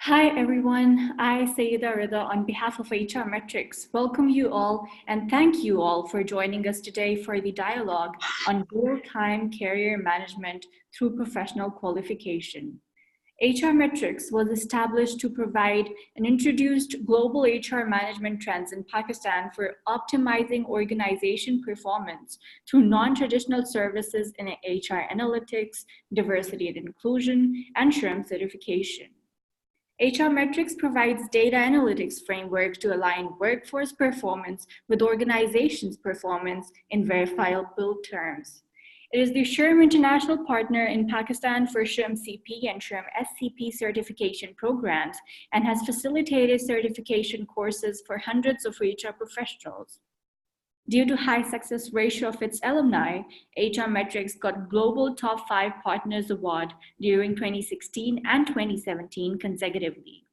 Hi everyone, I Sayeda Rida on behalf of HR Metrics welcome you all and thank you all for joining us today for the dialogue on real-time career management through professional qualification. HR Metrics was established to provide and introduced global HR management trends in Pakistan for optimizing organization performance through non-traditional services in HR analytics, diversity and inclusion, and SHRM certification. HR Metrics provides data analytics framework to align workforce performance with organizations' performance in verifiable terms. It is the SHRM international partner in Pakistan for SHRM CP and SHRM SCP certification programs and has facilitated certification courses for hundreds of HR professionals. Due to high success ratio of its alumni, HR Metrics got Global Top 5 Partners Award during 2016 and 2017 consecutively.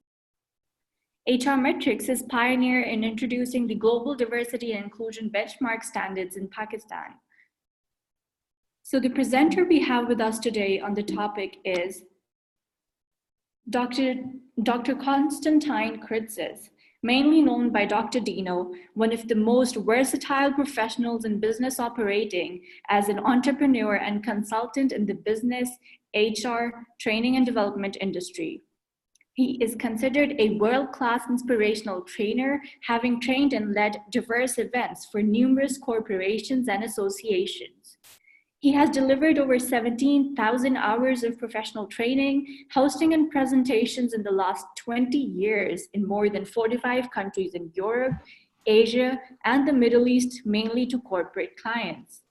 HR Metrics is pioneer in introducing the global diversity and inclusion benchmark standards in Pakistan. So the presenter we have with us today on the topic is Dr. Constantine Kiritsis, mainly known by Dr. Dino, one of the most versatile professionals in business operating as an entrepreneur and consultant in the business, HR, training and development industry. He is considered a world-class inspirational trainer, having trained and led diverse events for numerous corporations and associations. He has delivered over 17,000 hours of professional training, hosting and presentations in the last 20 years in more than 45 countries in Europe, Asia, and the Middle East, mainly to corporate clients.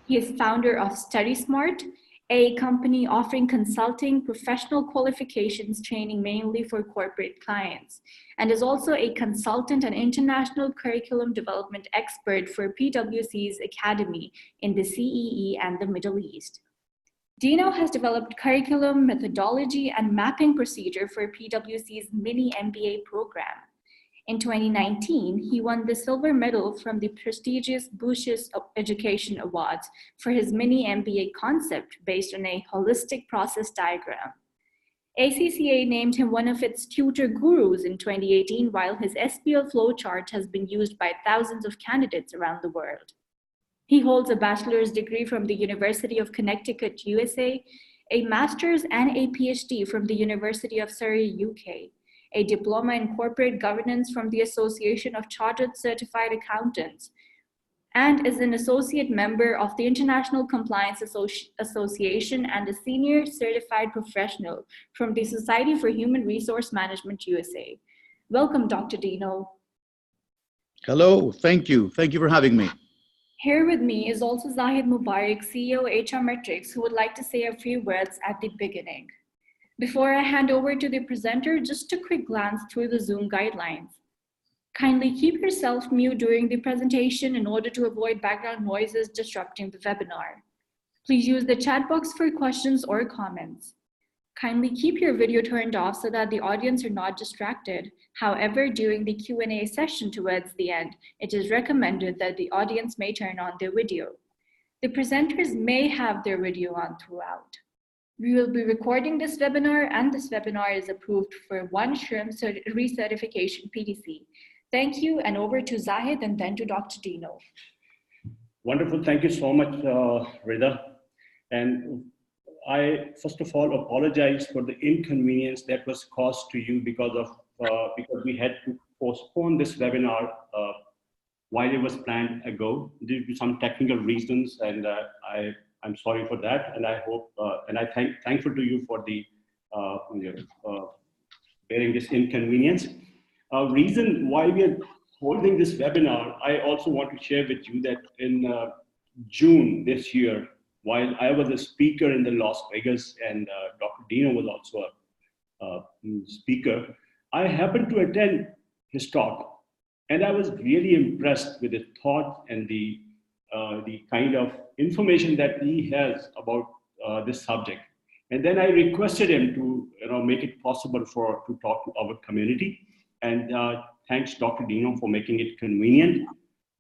He is founder of StudySmart, a company offering consulting, professional qualifications training mainly for corporate clients, and is also a consultant and international curriculum development expert for PwC's Academy in the CEE and the Middle East. Dino has developed curriculum, methodology, and mapping procedure for PwC's mini MBA program. In 2019, he won the silver medal from the prestigious Bush's Education Awards for his mini MBA concept based on a holistic process diagram. ACCA named him one of its tutor gurus in 2018, while his SPL flowchart has been used by thousands of candidates around the world. He holds a bachelor's degree from the University of Connecticut, USA, a master's and a PhD from the University of Surrey, UK, a diploma in corporate governance from the Association of Chartered Certified Accountants, and is an associate member of the International Compliance Association and a senior certified professional from the Society for Human Resource Management USA. Welcome, Dr. Dino. Hello, thank you. Thank you for having me. Here with me is also Zahid Mubarak, CEO HR Metrics, who would like to say a few words at the beginning. Before I hand over to the presenter, just a quick glance through the Zoom guidelines. Kindly keep yourself mute during the presentation in order to avoid background noises disrupting the webinar. Please use the chat box for questions or comments. Kindly keep your video turned off so that the audience are not distracted. However, during the Q&A session towards the end, it is recommended that the audience may turn on their video. The presenters may have their video on throughout. We will be recording this webinar, and this webinar is approved for one SHRM recertification PTC. Thank you, and over to Zahid and then to Dr. Dino. Wonderful, thank you so much, Rida. And I, first of all, apologize for the inconvenience that was caused to you because we had to postpone this webinar while it was planned ago due to some technical reasons, and I'm sorry for that, and I hope and I thankful to you for the bearing this inconvenience. Reason why we are holding this webinar, I also want to share with you that in June this year, while I was a speaker in the Las Vegas and Dr. Dino was also a speaker, I happened to attend his talk, and I was really impressed with the thought and the kind of information that he has about this subject. And then I requested him to make it possible to talk to our community. And thanks, Dr. Dino, for making it convenient.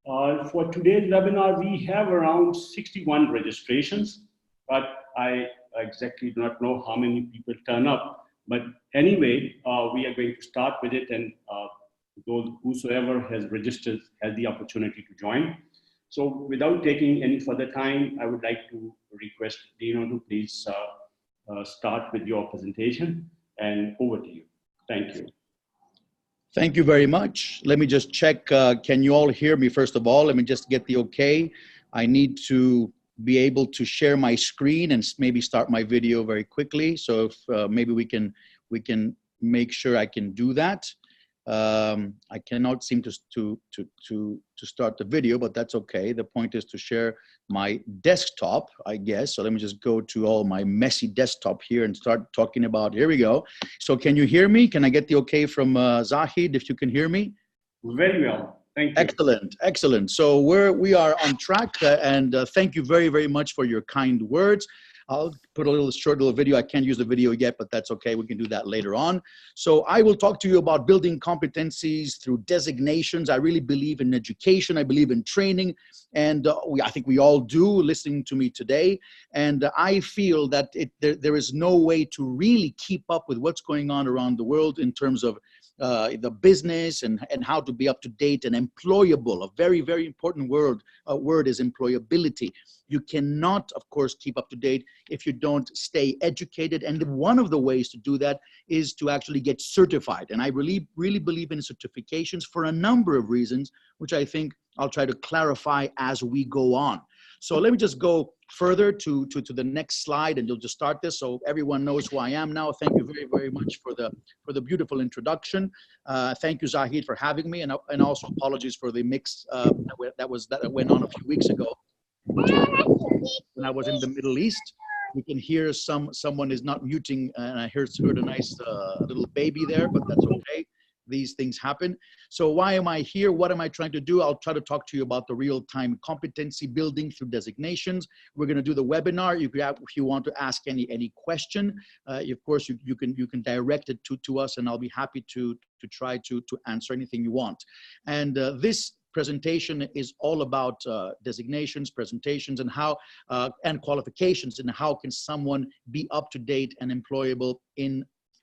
For today's webinar, we have around 61 registrations, but I exactly do not know how many people turn up. But anyway, we are going to start with it, and whosoever has registered has the opportunity to join. So without taking any further time, I would like to request Dino to please start with your presentation, and over to you. Thank you. Thank you very much. Let me just check. Can you all hear me first of all? Let me just get the okay. I need to be able to share my screen and maybe start my video very quickly. So if maybe we can make sure I can do that. I cannot seem to start the video, but that's okay. The point is to share my desktop, I guess. So let me just go to all my messy desktop here and start talking about, here we go. So can you hear me? Can I get the okay from Zahid, if you can hear me? Very well. Thank you. Excellent, excellent. So we are on track, and thank you very, very much for your kind words. I'll put a short little video. I can't use the video yet, but that's okay. We can do that later on. So I will talk to you about building competencies through designations. I really believe in education. I believe in training. And I think we all do, listening to me today. And I feel that there is no way to really keep up with what's going on around the world in terms of the business and how to be up to date and employable. A very, very important word is employability. You cannot, of course, keep up to date if you don't stay educated. And one of the ways to do that is to actually get certified. And I really, really believe in certifications for a number of reasons, which I think I'll try to clarify as we go on. So let me just go further to the next slide, and you'll just start this so everyone knows who I am now. Thank you very, very much for the beautiful introduction. Thank you, Zahid, for having me, and also apologies for the mix that went on a few weeks ago when I was in the Middle East. We can hear someone is not muting, and I heard a nice little baby there, but that's okay. These things happen. So why am I here? What am I trying to do? I'll try to talk to you about the real-time competency building through designations. We're going to do the webinar. If you want to ask any question, of course you can direct it to us, and I'll be happy to try to answer anything you want. And this presentation is all about designations, presentations, and how and qualifications, and how can someone be up to date and employable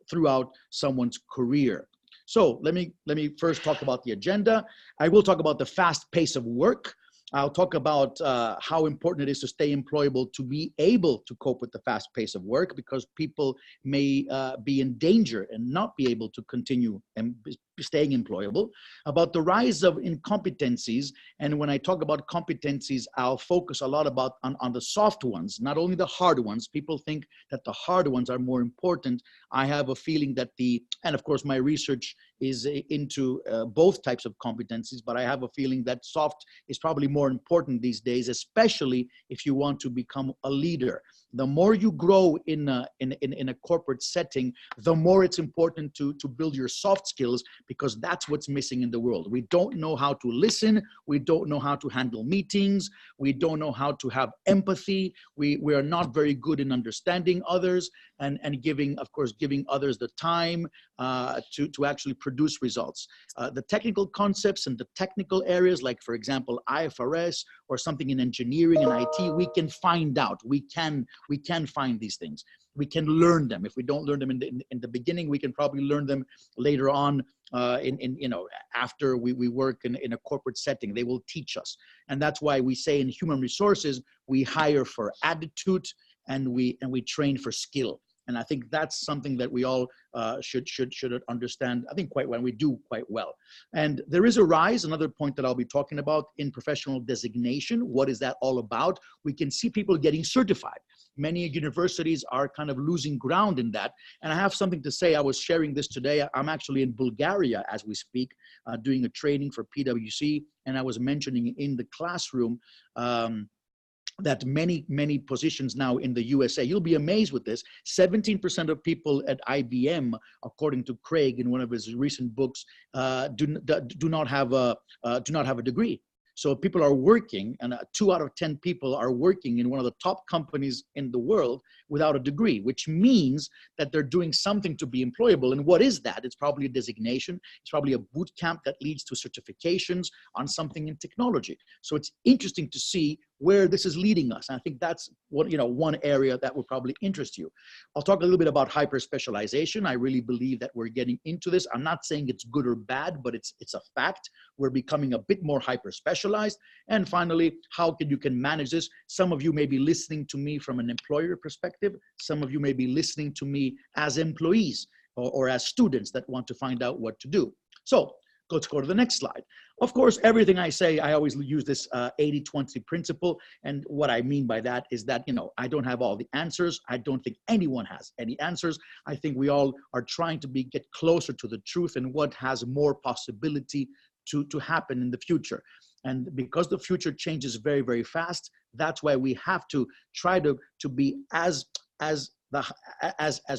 throughout someone's career. So let me first talk about the agenda. I will talk about the fast pace of work. I'll talk about how important it is to stay employable, to be able to cope with the fast pace of work, because people may be in danger and not be able to continue and staying employable. About the rise of incompetencies, and when I talk about competencies, I'll focus a lot on the soft ones, not only the hard ones. People think that the hard ones are more important. I have a feeling that and of course my research is into both types of competencies, but I have a feeling that soft is probably more important these days, especially if you want to become a leader. The more you grow in a corporate setting, the more it's important to build your soft skills, because that's what's missing in the world. We don't know how to listen. We don't know how to handle meetings. We don't know how to have empathy. We are not very good in understanding others and giving others the time to actually produce results. The technical concepts and the technical areas, like for example, IFRS or something in engineering and IT, we can find out. We can find these things. We can learn them. If we don't learn them in the beginning, we can probably learn them later on after we work in a corporate setting. They will teach us. And that's why we say in human resources, we hire for attitude and we train for skill. And I think that's something that we all should understand, I think, quite well. We do quite well. And there is a rise, another point that I'll be talking about, in professional designation. What is that all about? We can see people getting certified. Many universities are kind of losing ground in that. And I have something to say. I was sharing this today. I'm actually in Bulgaria as we speak, doing a training for PwC. And I was mentioning in the classroom that many positions now in the USA, you'll be amazed with this, 17% of people at IBM, according to Craig in one of his recent books, do not have a degree. So people are working, and 2 out of 10 people are working in one of the top companies in the world without a degree, which means that they're doing something to be employable. And what is that? It's probably a designation. It's probably a boot camp that leads to certifications on something in technology. So it's interesting to see where this is leading us. And I think that's what, one area that will probably interest you. I'll talk a little bit about hyper specialization. I really believe that we're getting into this. I'm not saying it's good or bad, but it's a fact. We're becoming a bit more hyper specialized. And finally, how you can manage this. Some of you may be listening to me from an employer perspective. Some of you may be listening to me as employees or as students that want to find out what to do. So let's go to the next slide. Of course, everything I say, I always use this 80-20 principle. And what I mean by that is that, I don't have all the answers. I don't think anyone has any answers. I think we all are trying to get closer to the truth and what has more possibility to happen in the future. And because the future changes very, very fast, that's why we have to try to be as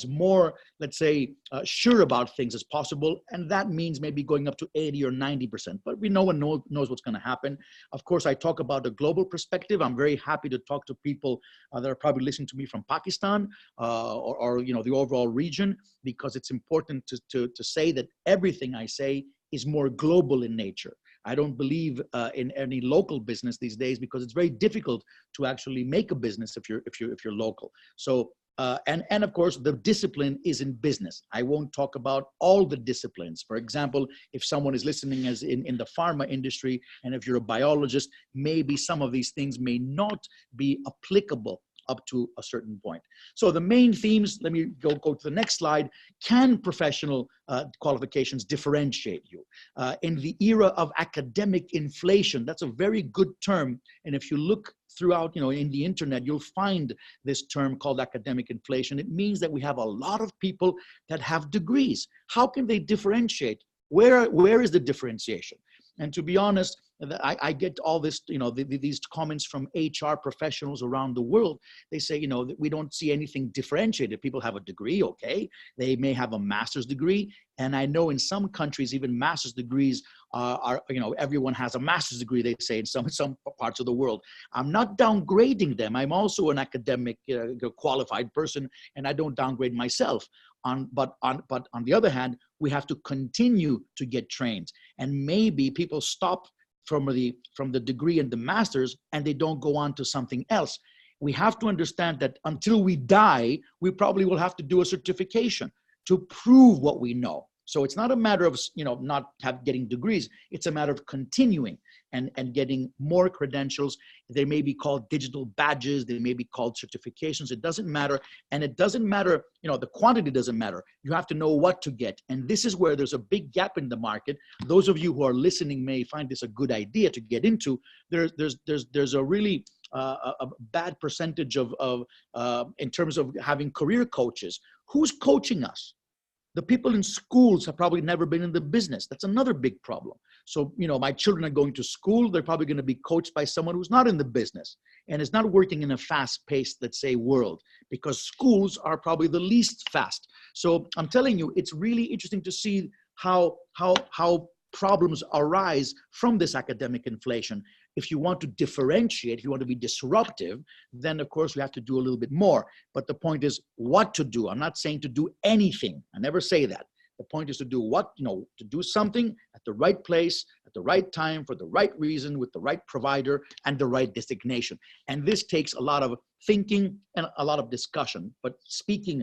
more, let's say, sure about things as possible. And that means maybe going up to 80 or 90%, but no one knows what's going to happen. Of course, I talk about a global perspective. I'm very happy to talk to people that are probably listening to me from Pakistan or the overall region, because it's important to say that everything I say is more global in nature. I don't believe in any local business these days, because it's very difficult to actually make a business if you're local. So and of course, the discipline is in business. I won't talk about all the disciplines. For example, if someone is listening as in the pharma industry, and if you're a biologist, maybe some of these things may not be applicable up to a certain point. So the main themes, let me go to the next slide. Can professional qualifications differentiate you? In the era of academic inflation, that's a very good term. And if you look throughout, in the internet, you'll find this term called academic inflation. It means that we have a lot of people that have degrees. How can they differentiate? Where is the differentiation? And to be honest, I get all this, these comments from HR professionals around the world. They say, that we don't see anything differentiated. People have a degree, okay. They may have a master's degree. And I know in some countries, even master's degrees are everyone has a master's degree, they say, in some parts of the world. I'm not downgrading them. I'm also an academic qualified person, and I don't downgrade myself. But on the other hand, we have to continue to get trained. And maybe people stop from the degree and the master's, and they don't go on to something else. We have to understand that until we die, we probably will have to do a certification to prove what we know. So it's not a matter of not getting degrees. It's a matter of continuing and getting more credentials. They may be called digital badges. They may be called certifications. It doesn't matter. And it doesn't matter, the quantity doesn't matter. You have to know what to get. And this is where there's a big gap in the market. Those of you who are listening may find this a good idea to get into. There's a really a bad percentage of in terms of having career coaches. Who's coaching us? The people in schools have probably never been in the business. That's another big problem. So, my children are going to school. They're probably going to be coached by someone who's not in the business and is not working in a fast-paced, let's say, world, because schools are probably the least fast. So I'm telling you, it's really interesting to see how problems arise from this academic inflation. If you want to differentiate, if you want to be disruptive, then of course we have to do a little bit more. But the point is what to do. I'm not saying to do anything. I never say that. The point is to do to do something at the right place, at the right time, for the right reason, with the right provider and the right designation. And this takes a lot of thinking and a lot of discussion. But speaking,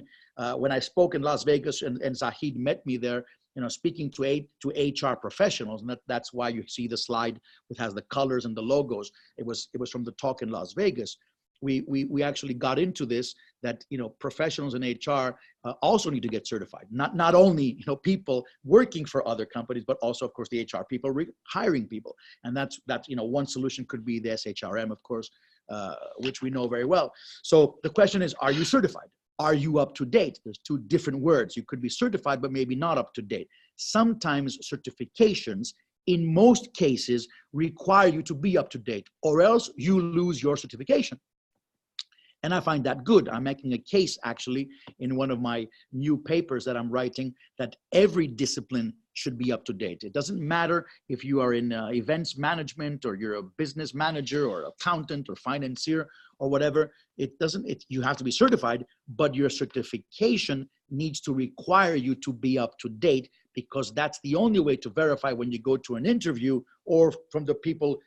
when I spoke in Las Vegas and Zahid met me there, speaking to HR professionals, and that's why you see the slide which has the colors and the logos. It was from the talk in Las Vegas. We actually got into this, that professionals in HR also need to get certified. Not only people working for other companies, but also of course the HR people hiring people. And that's one solution could be the SHRM, of course, which we know very well. So the question is, are you certified? Are you up to date? There's two different words. You could be certified, but maybe not up to date. Sometimes certifications, in most cases, require you to be up to date, or else you lose your certification. And I find that good. I'm making a case actually in one of my new papers that I'm writing, that every discipline should be up to date. It doesn't matter if you are in events management or you're a business manager or accountant or financier or whatever. You have to be certified, but your certification needs to require you to be up to date, because that's the only way to verify when you go to an interview, or from the people,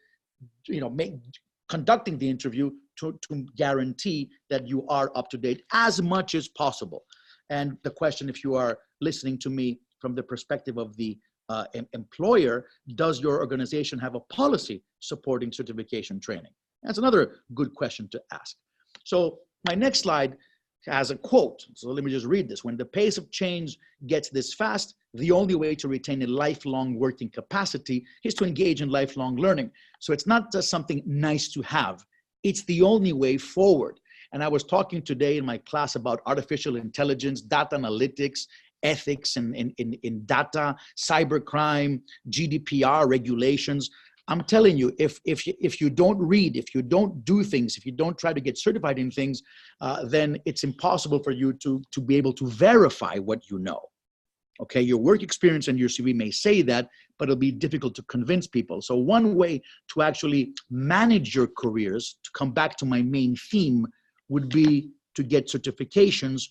conducting the interview, to guarantee that you are up to date as much as possible. And the question, if you are listening to me from the perspective of the employer, does your organization have a policy supporting certification training? That's another good question to ask. So my next slide has a quote. So let me just read this. When the pace of change gets this fast, the only way to retain a lifelong working capacity is to engage in lifelong learning. So it's not just something nice to have. It's the only way forward. And I was talking today in my class about artificial intelligence, data analytics, ethics in data, cybercrime, GDPR regulations. I'm telling you, if you don't read, if you don't do things, if you don't try to get certified in things, then it's impossible for you to be able to verify what you know. Okay, your work experience and your CV may say that, but it'll be difficult to convince people. So one way to actually manage your careers, to come back to my main theme, would be to get certifications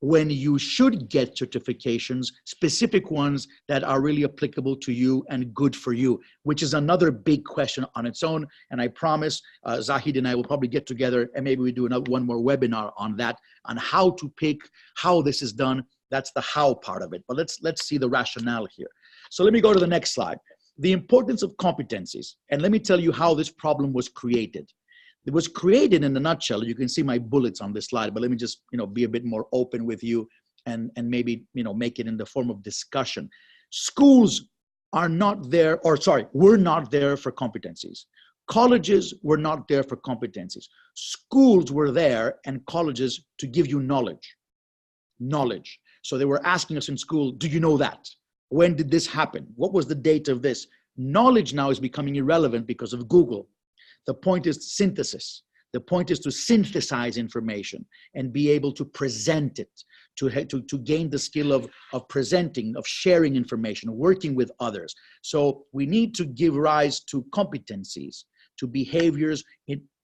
when you should get certifications, specific ones that are really applicable to you and good for you, which is another big question on its own. And I promise Zahid and I will probably get together and maybe we do one more webinar on that, on how to pick, how this is done. That's the how part of it. But let's see the rationale here. So let me go to the next slide. The importance of competencies. And let me tell you how this problem was created. It was created in a nutshell. You can see my bullets on this slide, but let me just, be a bit more open with you and maybe, make it in the form of discussion. Schools are not there, were not there for competencies. Colleges were not there for competencies. Schools were there and colleges to give you knowledge. So they were asking us in school, do you know that? When did this happen? What was the date of this? Knowledge now is becoming irrelevant because of Google. The point is synthesis. The point is to synthesize information and be able to present it, to gain the skill of presenting, of sharing information, working with others. So we need to give rise to competencies, to behaviors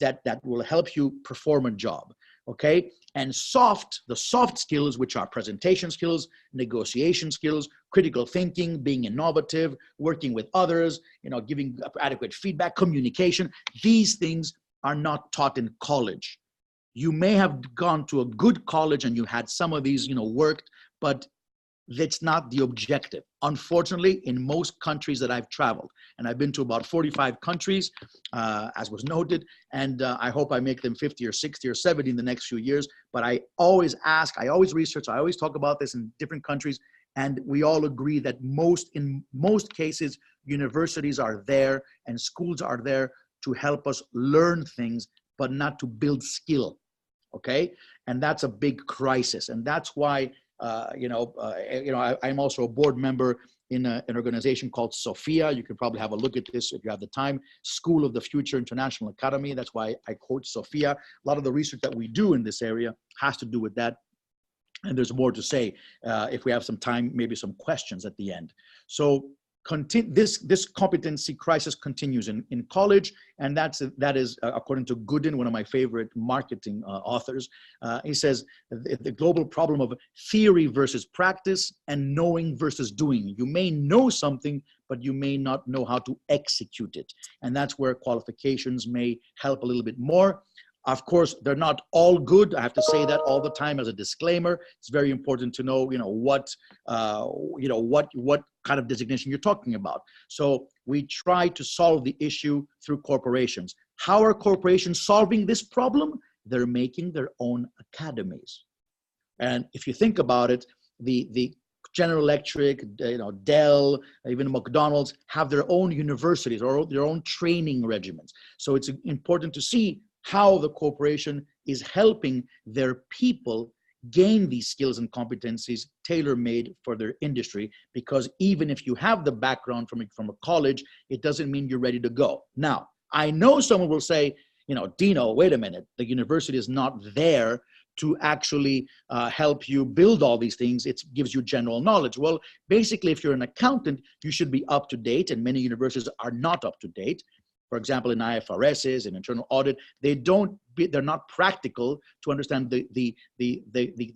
that will help you perform a job, okay? And the soft skills, which are presentation skills, negotiation skills, critical thinking, being innovative, working with others, giving adequate feedback, communication. These things are not taught in college. You may have gone to a good college and you had some of these, worked, but that's not the objective. Unfortunately, in most countries that I've traveled, and I've been to about 45 countries, as was noted, and I hope I make them 50 or 60 or 70 in the next few years, but I always ask, I always research, I always talk about this in different countries, and we all agree that in most cases, universities are there and schools are there to help us learn things, but not to build skill, okay? And that's a big crisis, and that's why I'm also a board member in an organization called SOFIA. You can probably have a look at this if you have the time. School of the Future International Academy. That's why I quote SOFIA. A lot of the research that we do in this area has to do with that. And there's more to say if we have some time, maybe some questions at the end. So this competency crisis continues in college, and that is according to Gooden, one of my favorite marketing authors. He says the global problem of theory versus practice and knowing versus doing. You may know something, but you may not know how to execute it, and that's where qualifications may help a little bit more. Of course, they're not all good. I have to say that all the time as a disclaimer. It's very important to know, what kind of designation you're talking about. So we try to solve the issue through corporations. How are corporations solving this problem? They're making their own academies. And if you think about it, the General Electric, Dell, even McDonald's have their own universities or their own training regimens. So it's important to see how the corporation is helping their people gain these skills and competencies tailor-made for their industry, because even if you have the background from a college, it doesn't mean you're ready to go. Now, I know someone will say, Dino, wait a minute, the university is not there to actually help you build all these things. It gives you general knowledge. Well, basically, if you're an accountant, you should be up to date, and many universities are not up to date. For example, in IFRSs, in internal audit, they're not practical to understand the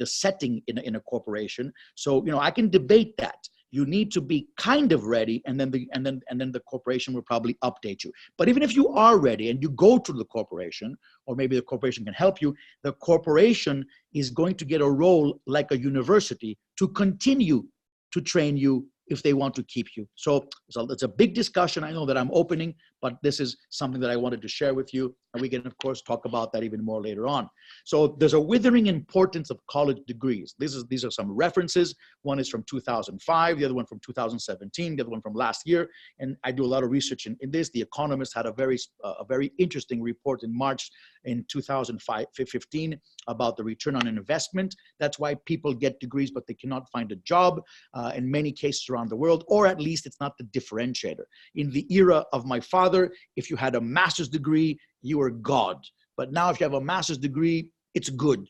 setting in a corporation. So, I can debate that. You need to be kind of ready, and then the corporation will probably update you. But even if you are ready and you go to the corporation, or maybe the corporation can help you, the corporation is going to get a role like a university to continue to train you if they want to keep you. So it's a big discussion. I know that I'm opening, but this is something that I wanted to share with you. And we can, of course, talk about that even more later on. So there's a withering importance of college degrees. These are some references. One is from 2005, the other one from 2017, the other one from last year. And I do a lot of research in this. The Economist had a very interesting report in March in 2015 about the return on investment. That's why people get degrees, but they cannot find a job in many cases around the world, or at least it's not the differentiator. In the era of my father, if you had a master's degree, you were God. But now if you have a master's degree, it's good.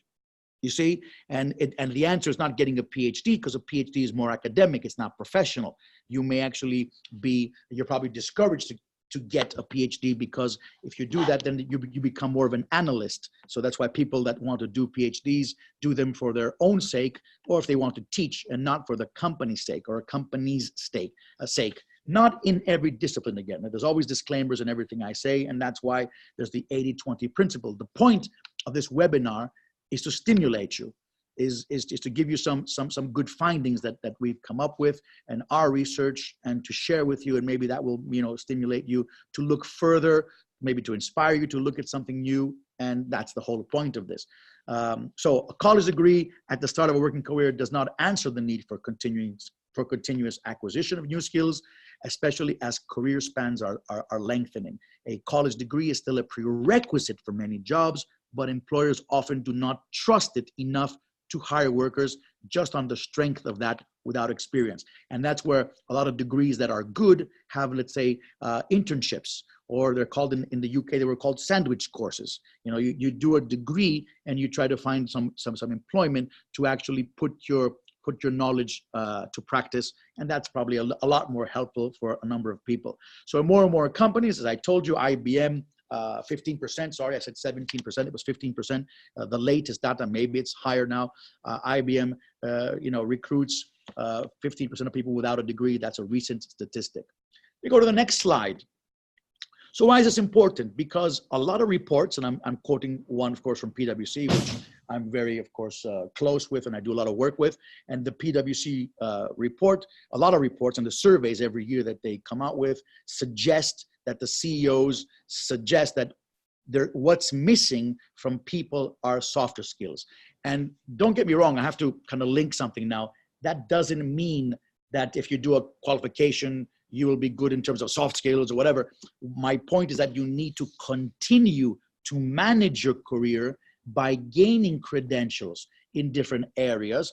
You see, and the answer is not getting a PhD, because a PhD is more academic. It's not professional. You may actually you're probably discouraged to get a PhD, because if you do that, then you become more of an analyst. So that's why people that want to do PhDs do them for their own sake, or if they want to teach and not for the company's sake or a company's sake. Not in every discipline again. There's always disclaimers in everything I say, and that's why there's the 80-20 principle. The point of this webinar is to stimulate you, is to give you some good findings that we've come up with and our research, and to share with you, and maybe that will stimulate you to look further, maybe to inspire you to look at something new, and that's the whole point of this. So a college degree at the start of a working career does not answer the need for continuous acquisition of new skills, especially as career spans are lengthening. A college degree is still a prerequisite for many jobs, but employers often do not trust it enough to hire workers just on the strength of that without experience. And that's where a lot of degrees that are good have, let's say, internships, or they're called in the UK, they were called sandwich courses. You do a degree and you try to find some employment to actually put your knowledge to practice, and that's probably a lot more helpful for a number of people. So more and more companies, as I told you, IBM, 15%, sorry, I said 17%, it was 15%. The latest data, maybe it's higher now. IBM, recruits 15% of people without a degree. That's a recent statistic. We go to the next slide. So why is this important? Because a lot of reports, and I'm quoting one, of course, from PwC, which I'm very, of course, close with, and I do a lot of work with. And the PwC report, a lot of reports and the surveys every year that they come out with suggest that the CEOs suggest that what's missing from people are softer skills. And don't get me wrong, I have to kind of link something now. That doesn't mean that if you do a qualification, you will be good in terms of soft skills or whatever. My point is that you need to continue to manage your career by gaining credentials in different areas.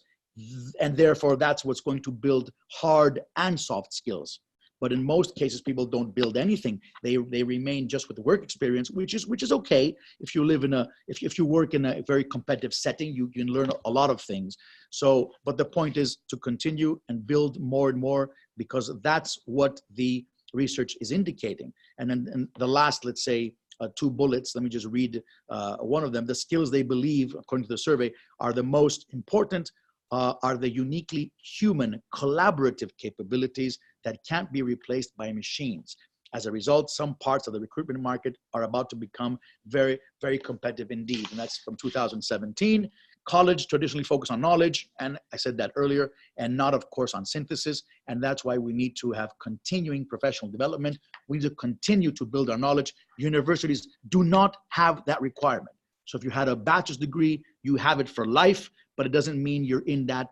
And therefore, that's what's going to build hard and soft skills. But in most cases, people don't build anything. They remain just with work experience, which is okay. If you live if you work in a very competitive setting, you can learn a lot of things. So, but the point is to continue and build more and more, because that's what the research is indicating. And then the last, let's say, 2 bullets, let me just read one of them. The skills they believe, according to the survey, are the most important are the uniquely human collaborative capabilities that can't be replaced by machines. As a result, some parts of the recruitment market are about to become very, very competitive indeed. And that's from 2017. College traditionally focused on knowledge, and I said that earlier, and not, of course, on synthesis. And that's why we need to have continuing professional development. We need to continue to build our knowledge. Universities do not have that requirement. So if you had a bachelor's degree, you have it for life, but it doesn't mean you're in that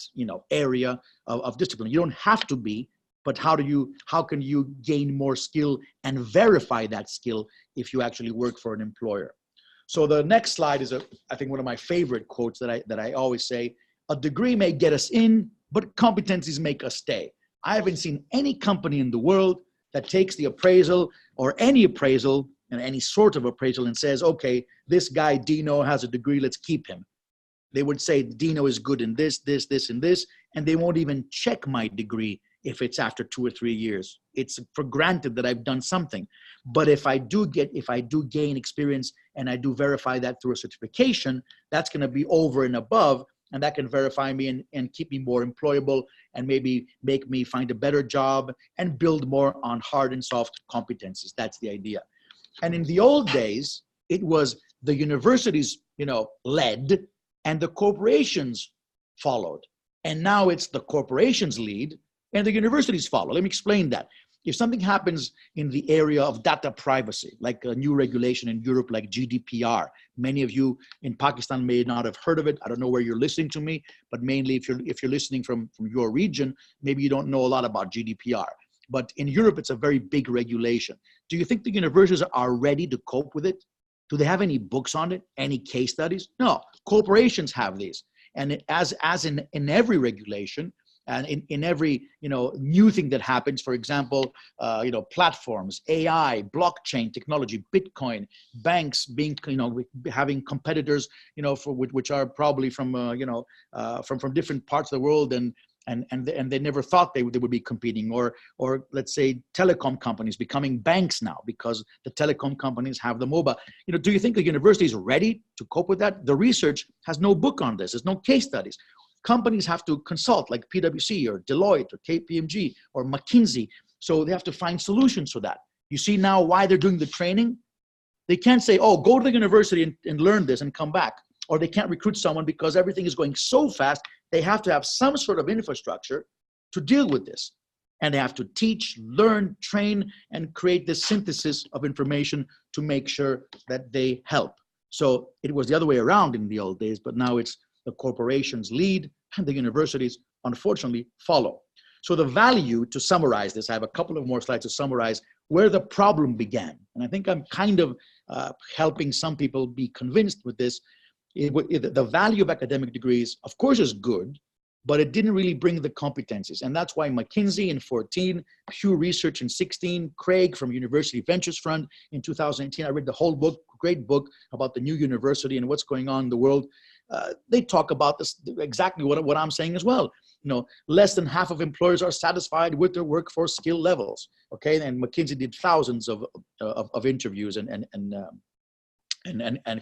area of discipline. You don't have to be, but how can you gain more skill and verify that skill if you actually work for an employer? So the next slide is I think one of my favorite quotes that I always say: a degree may get us in, but competencies make us stay. I haven't seen any company in the world that takes the appraisal or any appraisal and any sort of appraisal and says, okay, this guy Dino has a degree, let's keep him. They would say, Dino is good in this, this, this, and this, and they won't even check my degree if it's after 2 or 3 years. It's for granted that I've done something. But if I do gain experience and I do verify that through a certification, that's going to be over and above, and that can verify me and keep me more employable and maybe make me find a better job and build more on hard and soft competencies. That's the idea. And in the old days, it was the universities, led, and the corporations followed. And now it's the corporations lead and the universities follow. Let me explain that. If something happens in the area of data privacy, like a new regulation in Europe, like GDPR, many of you in Pakistan may not have heard of it. I don't know where you're listening to me, but mainly if you're listening from your region, maybe you don't know a lot about GDPR. But in Europe, it's a very big regulation. Do you think the universities are ready to cope with it? Do they have any books on it? Any case studies? No, corporations have these. And as in every regulation, and in every new thing that happens, for example, platforms, AI, blockchain technology, Bitcoin, banks being having competitors which are probably from different parts of the world, and they never thought they would be competing, or let's say telecom companies becoming banks now because the telecom companies have the mobile. Do you think the university is ready to cope with that? The research has no book on this. There's no case studies. Companies have to consult, like PwC or Deloitte or KPMG or McKinsey. So they have to find solutions for that. You see now why they're doing the training? They can't say, oh, go to the university and learn this and come back. Or they can't recruit someone because everything is going so fast. They have to have some sort of infrastructure to deal with this. And they have to teach, learn, train, and create this synthesis of information to make sure that they help. So it was the other way around in the old days, but now it's the corporations lead and the universities, unfortunately, follow. So the value, to summarize this, I have a couple of more slides to summarize where the problem began. And I think I'm kind of helping some people be convinced with this. The value of academic degrees, of course, is good, but it didn't really bring the competencies. And that's why McKinsey in 2014, Pew Research in 2016, Craig from University Ventures Fund in 2018, I read the whole book, great book about the new university and what's going on in the world. They talk about this exactly what I'm saying as well. Less than half of employers are satisfied with their workforce skill levels. Okay, and McKinsey did thousands of interviews and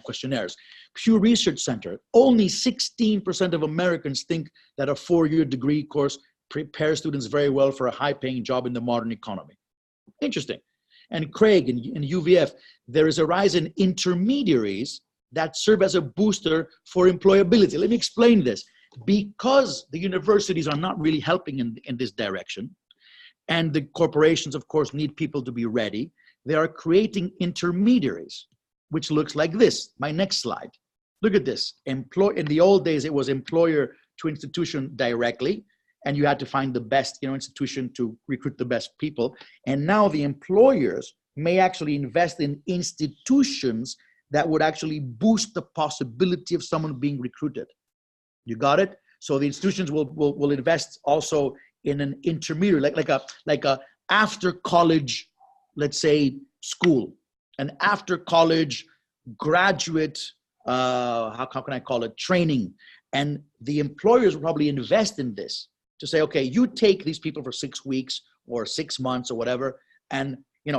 questionnaires. Pew Research Center, only 16% of Americans think that a 4-year degree course prepares students very well for a high-paying job in the modern economy. Interesting. And Craig in UVF, there is a rise in intermediaries that serve as a booster for employability. Let me explain this. Because the universities are not really helping in this direction, and the corporations, of course, need people to be ready, they are creating intermediaries, which looks like this. My next slide. Look at this. In the old days, it was employer to institution directly, and you had to find the best institution to recruit the best people. And now the employers may actually invest in institutions that would actually boost the possibility of someone being recruited. You got it? So the institutions will invest also in an intermediary, like a after college, let's say, school, an after college graduate, how can I call it, training. And the employers will probably invest in this to say, okay, you take these people for 6 weeks or 6 months or whatever, and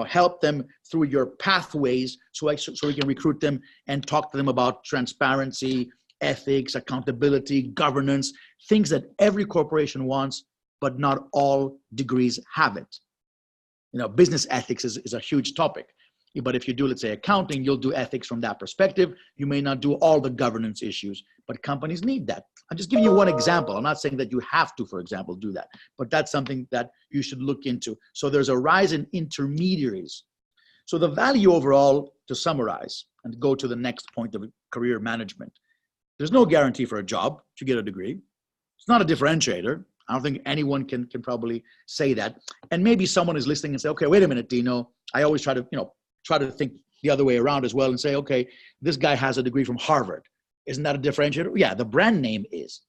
help them through your pathways so we can recruit them and talk to them about transparency, ethics, accountability, governance, things that every corporation wants, but not all degrees have it. Business ethics is a huge topic. But if you do, let's say, accounting, you'll do ethics from that perspective. You may not do all the governance issues, but companies need that. I'm just giving you one example. I'm not saying that you have to, for example, do that, but that's something that you should look into. So there's a rise in intermediaries. So the value overall, to summarize and go to the next point of career management, there's no guarantee for a job to get a degree. It's not a differentiator. I don't think anyone can probably say that. And maybe someone is listening and say, okay, wait a minute, Dino. I always try to think the other way around as well and say, okay, this guy has a degree from Harvard. Isn't that a differentiator? Yeah, the brand name is.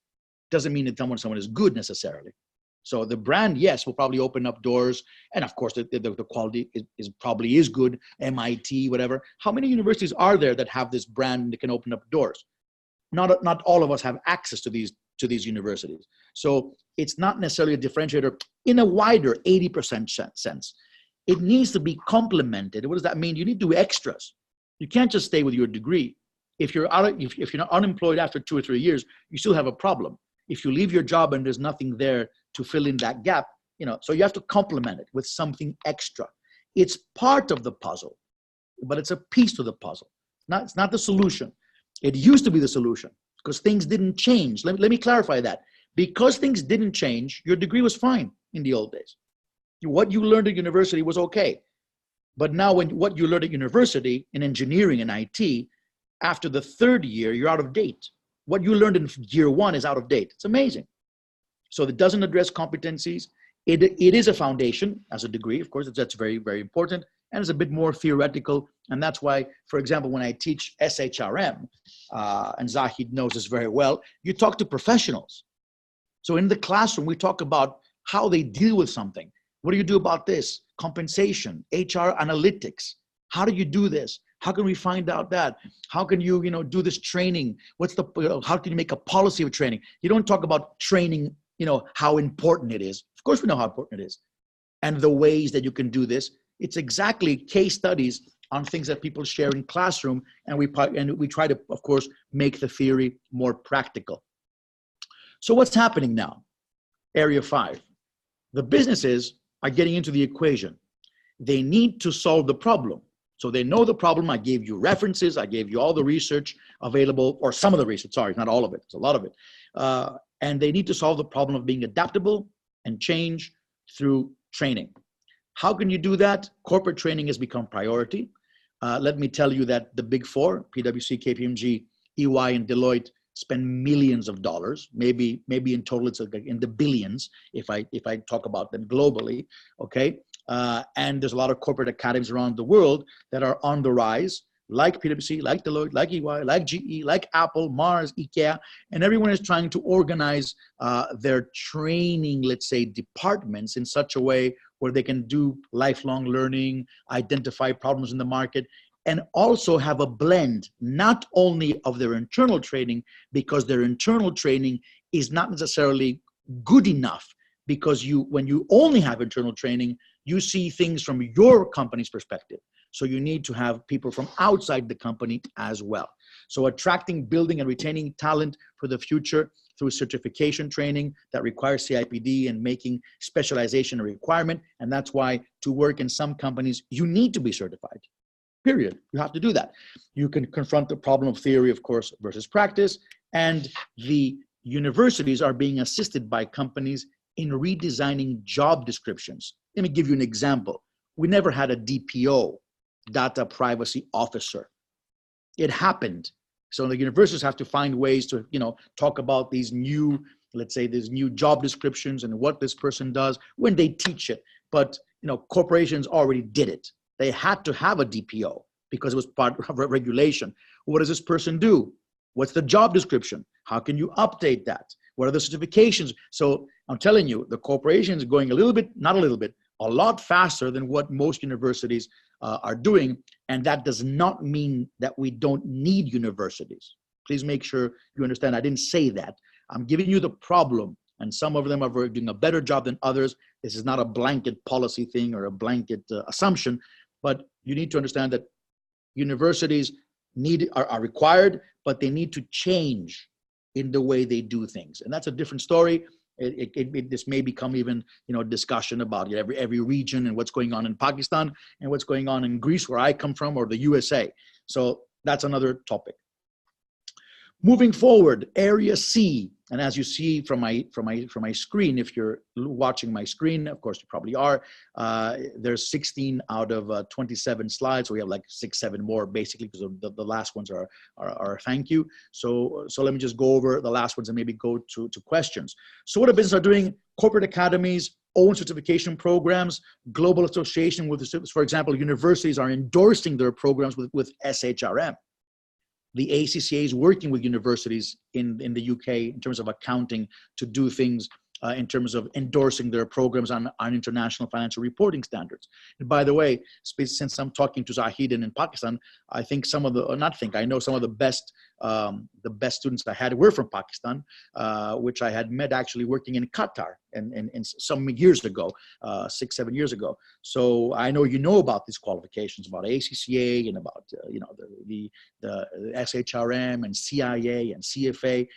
Doesn't mean that someone is good necessarily. So the brand, yes, will probably open up doors. And of course, the quality is probably good, MIT, whatever. How many universities are there that have this brand that can open up doors? not all of us have access to these universities. So it's not necessarily a differentiator in a wider 80% sense. It needs to be complemented. What does that mean? You need to do extras. You can't just stay with your degree. If you're not unemployed after 2 or 3 years, you still have a problem. If you leave your job and there's nothing there to fill in that gap, so you have to complement it with something extra. It's part of the puzzle, but it's a piece to the puzzle. It's not the solution. It used to be the solution because things didn't change. Let me clarify that. Because things didn't change, your degree was fine in the old days. What you learned at university was okay. But now what you learned at university in engineering and IT, after the 3rd year, you're out of date. What you learned in year 1 is out of date. It's amazing. So it doesn't address competencies. It is a foundation as a degree. Of course, that's very, very important. And it's a bit more theoretical. And that's why, for example, when I teach SHRM, and Zahid knows this very well, you talk to professionals. So in the classroom, we talk about how they deal with something. What do you do about this? Compensation, HR analytics. How do you do this? How can we find out that? How can you, do this training? How can you make a policy of training? You don't talk about training, how important it is. Of course we know how important it is. And the ways that you can do this. It's exactly case studies on things that people share in classroom. And we try to, of course, make the theory more practical. So what's happening now? Area 5. The businesses are getting into the equation. They need to solve the problem. So they know the problem. I gave you references. I gave you all the research available, or some of the research, sorry, not all of it. It's a lot of it. And they need to solve the problem of being adaptable and change through training. How can you do that? Corporate training has become priority. Let me tell you that the big 4, PwC, KPMG, EY, and Deloitte, spend millions of dollars, maybe in total it's in the billions if I talk about them globally, okay? And there's a lot of corporate academies around the world that are on the rise, like PwC, like Deloitte, like EY, like GE, like Apple, Mars, IKEA, and everyone is trying to organize their training, let's say, departments in such a way where they can do lifelong learning, identify problems in the market, and also have a blend, not only of their internal training, because their internal training is not necessarily good enough, because when you only have internal training, you see things from your company's perspective. So you need to have people from outside the company as well. So attracting, building, and retaining talent for the future through certification training that requires CIPD and making specialization a requirement. And that's why to work in some companies, you need to be certified. Period. You have to do that. You can confront the problem of theory, of course, versus practice. And the universities are being assisted by companies in redesigning job descriptions. Let me give you an example. We never had a DPO, data privacy officer. It happened. So the universities have to find ways to, talk about these new, let's say, these new job descriptions and what this person does when they teach it. But, corporations already did it. They had to have a DPO because it was part of a regulation. What does this person do? What's the job description? How can you update that? What are the certifications? So I'm telling you, the corporation is going a lot faster than what most universities are doing. And that does not mean that we don't need universities. Please make sure you understand I didn't say that. I'm giving you the problem, and some of them are doing a better job than others. This is not a blanket policy thing or a blanket assumption, but you need to understand that universities are required, but they need to change in the way they do things. And that's a different story. This may become even, discussion about every region and what's going on in Pakistan and what's going on in Greece, where I come from, or the USA. So that's another topic. Moving forward, area C, and as you see from my screen, if you're watching my screen, of course you probably are, there's 16 out of 27 slides. So we have like 6, 7 more basically, because the last ones are thank you. So let me just go over the last ones and maybe go to questions. So what the business are doing: corporate academies, own certification programs, global association with, for example, universities are endorsing their programs with SHRM. The ACCA is working with universities in the UK in terms of accounting to do things in terms of endorsing their programs on international financial reporting standards. And by the way, since I'm talking to Zahid in Pakistan, I think some of the, or not think, I know some of the best students I had were from Pakistan, which I had met actually working in Qatar and some years ago, 6-7 years ago. So I know you know about these qualifications, about ACCA and about the SHRM and CIA and CFA.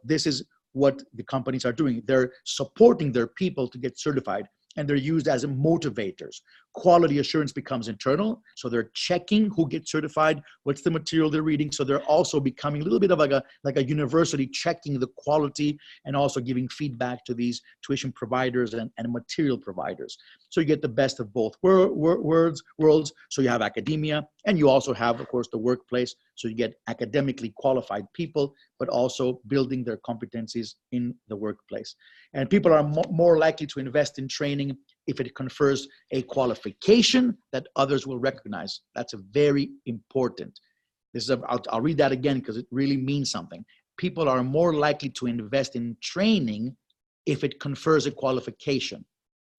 This is what the companies are doing. They're supporting their people to get certified, and they're used as motivators. Quality assurance becomes internal, so they're checking who gets certified, what's the material they're reading. So they're also becoming a little bit of like a university, checking the quality and also giving feedback to these tuition providers and material providers. So you get the best of both worlds. So you have academia, and you also have, of course, the workplace. So you get academically qualified people, but also building their competencies in the workplace. And people are more likely to invest in training if it confers a qualification that others will recognize. That's a very important. I'll read that again because it really means something. People are more likely to invest in training if it confers a qualification.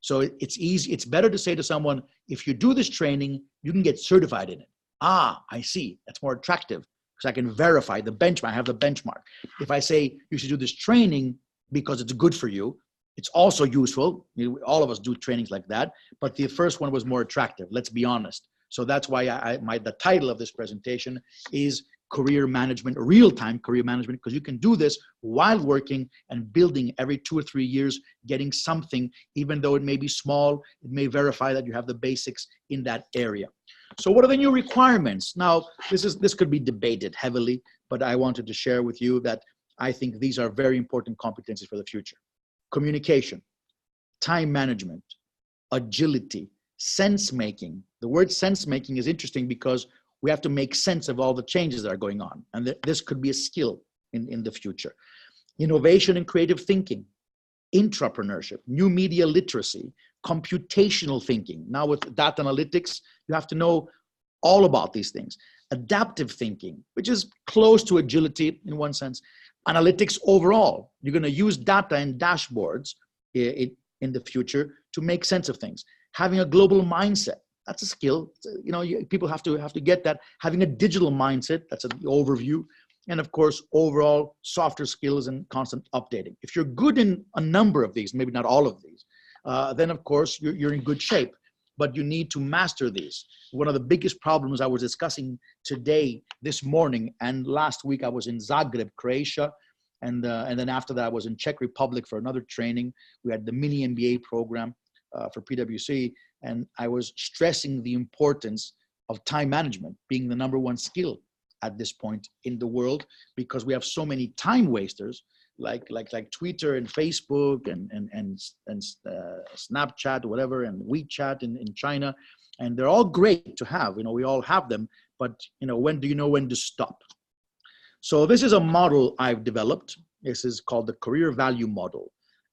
So it's easy. It's better to say to someone, if you do this training, you can get certified in it. Ah, I see. That's more attractive because I can verify the benchmark. I have the benchmark. If I say you should do this training because it's good for you, it's also useful. All of us do trainings like that, but the first one was more attractive. Let's be honest. So that's why the title of this presentation is Career Management, Real-Time Career Management, because you can do this while working and building every 2 or 3 years, getting something, even though it may be small, it may verify that you have the basics in that area. So what are the new requirements? Now, this could be debated heavily, but I wanted to share with you that I think these are very important competencies for the future. Communication, time management, agility, sense-making. The word sense-making is interesting because we have to make sense of all the changes that are going on. And this could be a skill in the future. Innovation and creative thinking, intrapreneurship, new media literacy, computational thinking. Now with data analytics, you have to know all about these things. Adaptive thinking, which is close to agility in one sense. Analytics overall. You're going to use data and dashboards in the future to make sense of things. Having a global mindset, that's a skill. People have to get that. Having a digital mindset, that's an overview. And of course, overall softer skills and constant updating. If you're good in a number of these, maybe not all of these, then of course you're in good shape. But you need to master these. One of the biggest problems I was discussing this morning, and last week I was in Zagreb, Croatia, and then after that I was in Czech Republic for another training. We had the mini MBA program for PwC, and I was stressing the importance of time management being the number 1 skill at this point in the world, because we have so many time wasters like Twitter and Facebook and Snapchat, whatever, and WeChat in China, and they're all great to have. We all have them, but when do you know when to stop? So this is a model I've developed. This is called the career value model,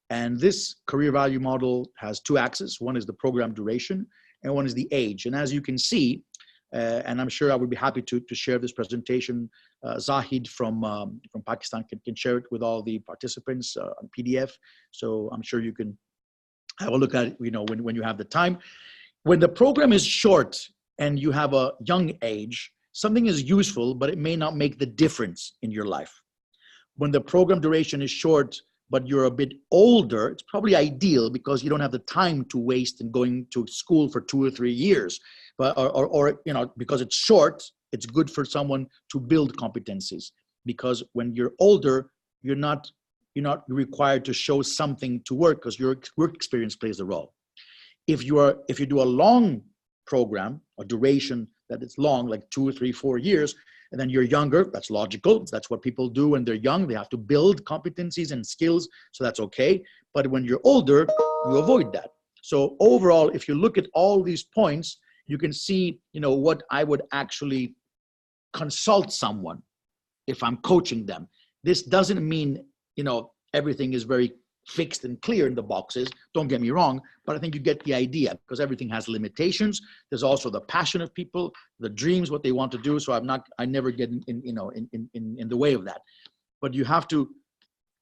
and this career value model has 2 axes. One is the program duration, and one is the age. And as you can see, and I'm sure I would be happy to share this presentation. Zahid from Pakistan can share it with all the participants on PDF. So I'm sure you can have a look at it, when you have the time. When the program is short and you have a young age, something is useful, but it may not make the difference in your life. When the program duration is short, but you're a bit older, it's probably ideal because you don't have the time to waste in going to school for 2 or 3 years. But or because it's short, it's good for someone to build competencies, because when you're older, you're not required to show something to work because your work experience plays a role. If you do a long program, a duration that is long, like 2 or 3, 4 years, and then you're younger, that's logical. That's what people do when they're young. They have to build competencies and skills, so that's okay. But when you're older, you avoid that. So overall, if you look at all these points, you can see, what I would actually consult someone if I'm coaching them. This doesn't mean, everything is very fixed and clear in the boxes. Don't get me wrong, but I think you get the idea, because everything has limitations. There's also the passion of people, the dreams, what they want to do. So I never get in the way of that. But you have to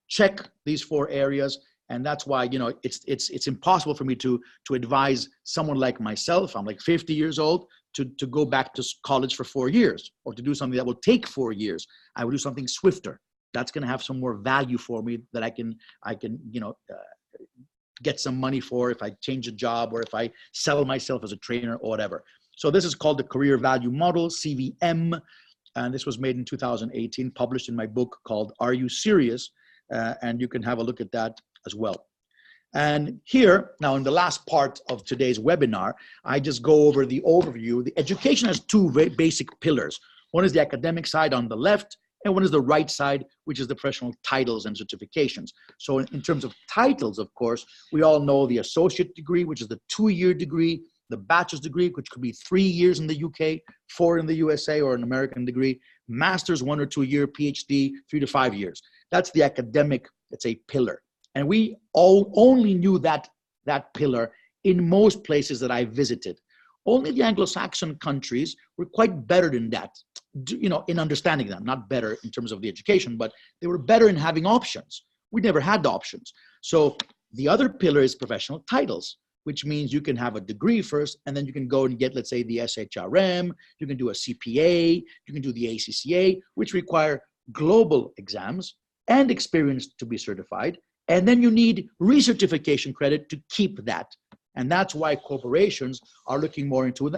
check these 4 areas And that's why, you know, it's impossible for me to advise someone like myself. I'm like 50 years old to go back to college for 4 years, or to do something that will take 4 years. I will do something swifter. That's going to have some more value for me that I can, you know, get some money for if I change a job, or if I sell myself as a trainer or whatever. So this is called the Career Value Model, CVM. And this was made in 2018, published in my book called Are You Serious? And you can have a look at that as well. And here, now in the last part of today's webinar, I just go over the overview. The education has two very basic pillars. One is the academic side on the left, and one is the right side, which is the professional titles and certifications. So in terms of titles, of course, we all know the associate degree, which is the 2-year degree, the bachelor's degree, which could be 3 years in the UK, 4 in the USA, or an American degree, master's 1 or 2 year, PhD, 3 to 5 years. That's the academic, it's a pillar. And we all only knew that pillar in most places that I visited. Only the Anglo-Saxon countries were quite better than that, you know, in understanding them. Not better in terms of the education, but they were better in having options. We never had the options. So the other pillar is professional titles, which means you can have a degree first, and then you can go and get, let's say, the SHRM, you can do a CPA, you can do the ACCA, which require global exams and experience to be certified. And then you need recertification credit to keep that. And that's why corporations are looking more into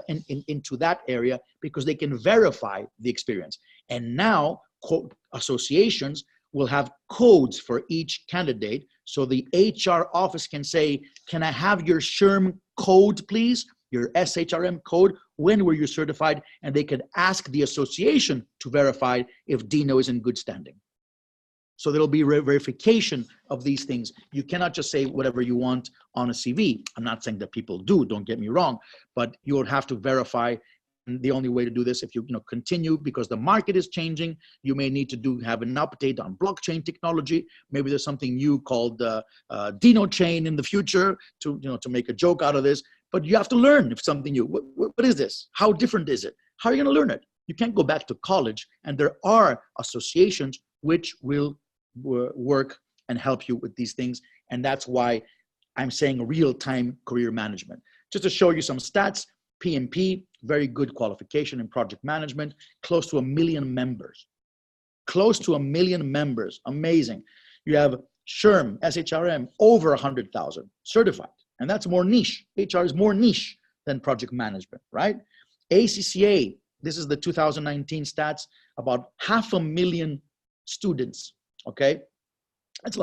that area, because they can verify the experience. And now associations will have codes for each candidate. So the HR office can say, can I have your SHRM code, please? Your SHRM code, when were you certified? And they could ask the association to verify if Dino is in good standing. So there'll be verification of these things. You cannot just say whatever you want on a CV. I'm not saying that people do, don't get me wrong, but you would have to verify. And the only way to do this, if you continue, because the market is changing, you may need to have an update on blockchain technology. Maybe there's something new called Dino chain in the future to make a joke out of this. But you have to learn if something new. What is this? How different is it? How are you going to learn it? You can't go back to college, and there are associations which will work and help you with these things. And that's why I'm saying real-time career management. Just to show you some stats, PMP, very good qualification in project management, close to 1 million members. Close to 1 million members, amazing. You have SHRM, SHRM, over 100,000 certified. And that's more niche. HR is more niche than project management, right? ACCA, this is the 2019 stats, about 500,000 students. Okay, that's a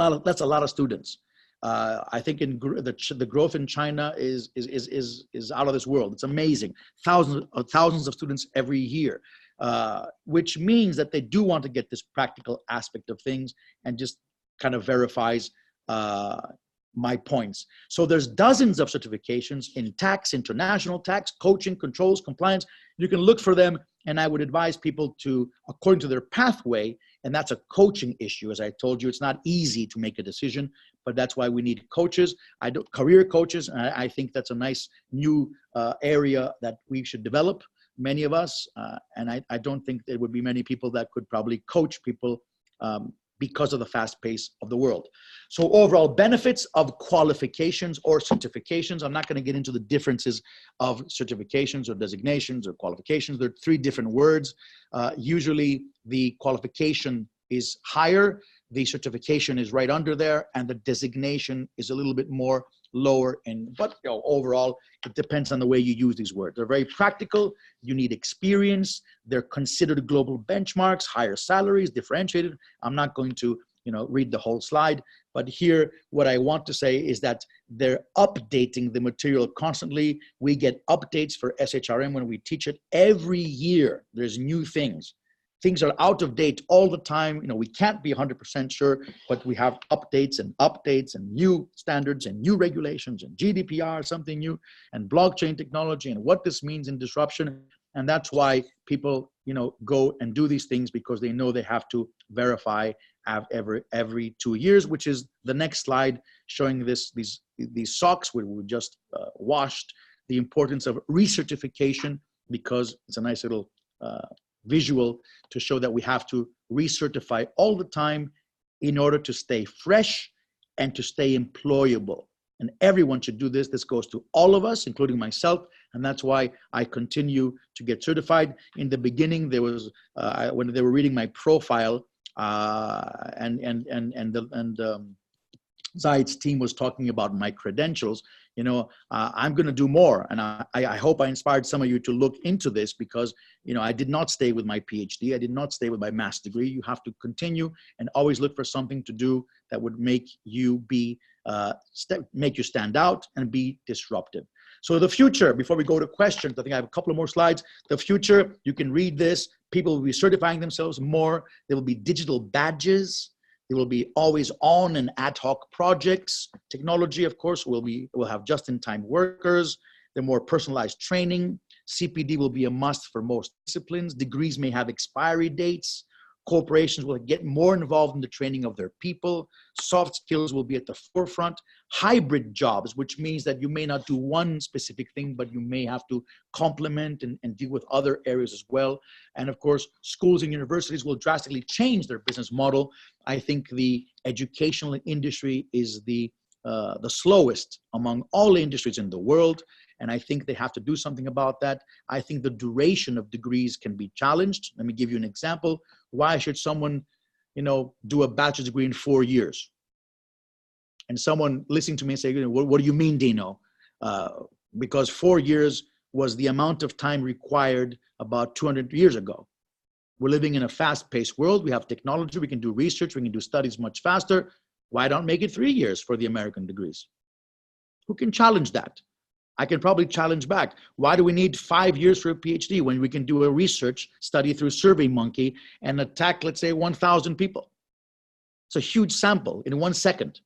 lot of students. I think the growth in China is out of this world. It's amazing. Thousands of students every year, which means that they do want to get this practical aspect of things, and just kind of verifies my points. So there's dozens of certifications in tax, international tax, coaching, controls, compliance. You can look for them, and I would advise people to, according to their pathway, and that's a coaching issue. As I told you, it's not easy to make a decision, but that's why we need coaches. Career coaches, and I think that's a nice new area that we should develop, many of us, and I don't think there would be many people that could probably coach people because of the fast pace of the world. So overall benefits of qualifications or certifications. I'm not going to get into the differences of certifications or designations or qualifications. There are 3 different words. Usually the qualification is higher, the certification is right under there, and the designation is a little bit more lower. But overall, it depends on the way you use these words. They're very practical. You need experience. They're considered global benchmarks, higher salaries, differentiated. I'm not going to read the whole slide, but here what I want to say is that they're updating the material constantly. We get updates for SHRM when we teach it every year. There's new things. Things are out of date all the time. We can't be 100% sure, but we have updates and new standards and new regulations and GDPR, something new, and blockchain technology and what this means in disruption. And that's why people, go and do these things, because they know they have to verify every 2 years, which is the next slide showing these socks we just washed, the importance of recertification, because it's a nice little visual to show that we have to recertify all the time in order to stay fresh and to stay employable. And everyone should do this. This goes to all of us, including myself. And that's why I continue to get certified. In the beginning, there was, when they were reading my profile, Zaid's team was talking about my credentials, you know, I'm going to do more. And I hope I inspired some of you to look into this, because, you know, I did not stay with my PhD. I did not stay with my master's degree. You have to continue and always look for something to do that would make you be, make you stand out and be disruptive. So the future, before we go to questions, I think I have a couple of more slides. The future, you can read this. People will be certifying themselves more. There will be digital badges. There will be always on and ad hoc projects. Technology, of course, will have just-in-time workers. The more personalized training. CPD will be a must for most disciplines. Degrees may have expiry dates. Corporations will get more involved in the training of their people. Soft skills will be at the forefront. Hybrid jobs, which means that you may not do one specific thing, but you may have to complement and deal with other areas as well. And of course, schools and universities will drastically change their business model. I think the educational industry is the slowest among all industries in the world. And I think they have to do something about that. I think the duration of degrees can be challenged. Let me give you an example. Why should someone, you know, do a bachelor's degree in 4 years? And someone listening to me say, what do you mean, Dino? Because 4 years was the amount of time required about 200 years ago. We're living in a fast-paced world. We have technology. We can do research. We can do studies much faster. Why don't make it 3 years for the American degrees? Who can challenge that? I can probably challenge back. Why do we need 5 years for a PhD when we can do a research study through SurveyMonkey and attack, let's say, 1,000 people? It's a huge sample in 1 second.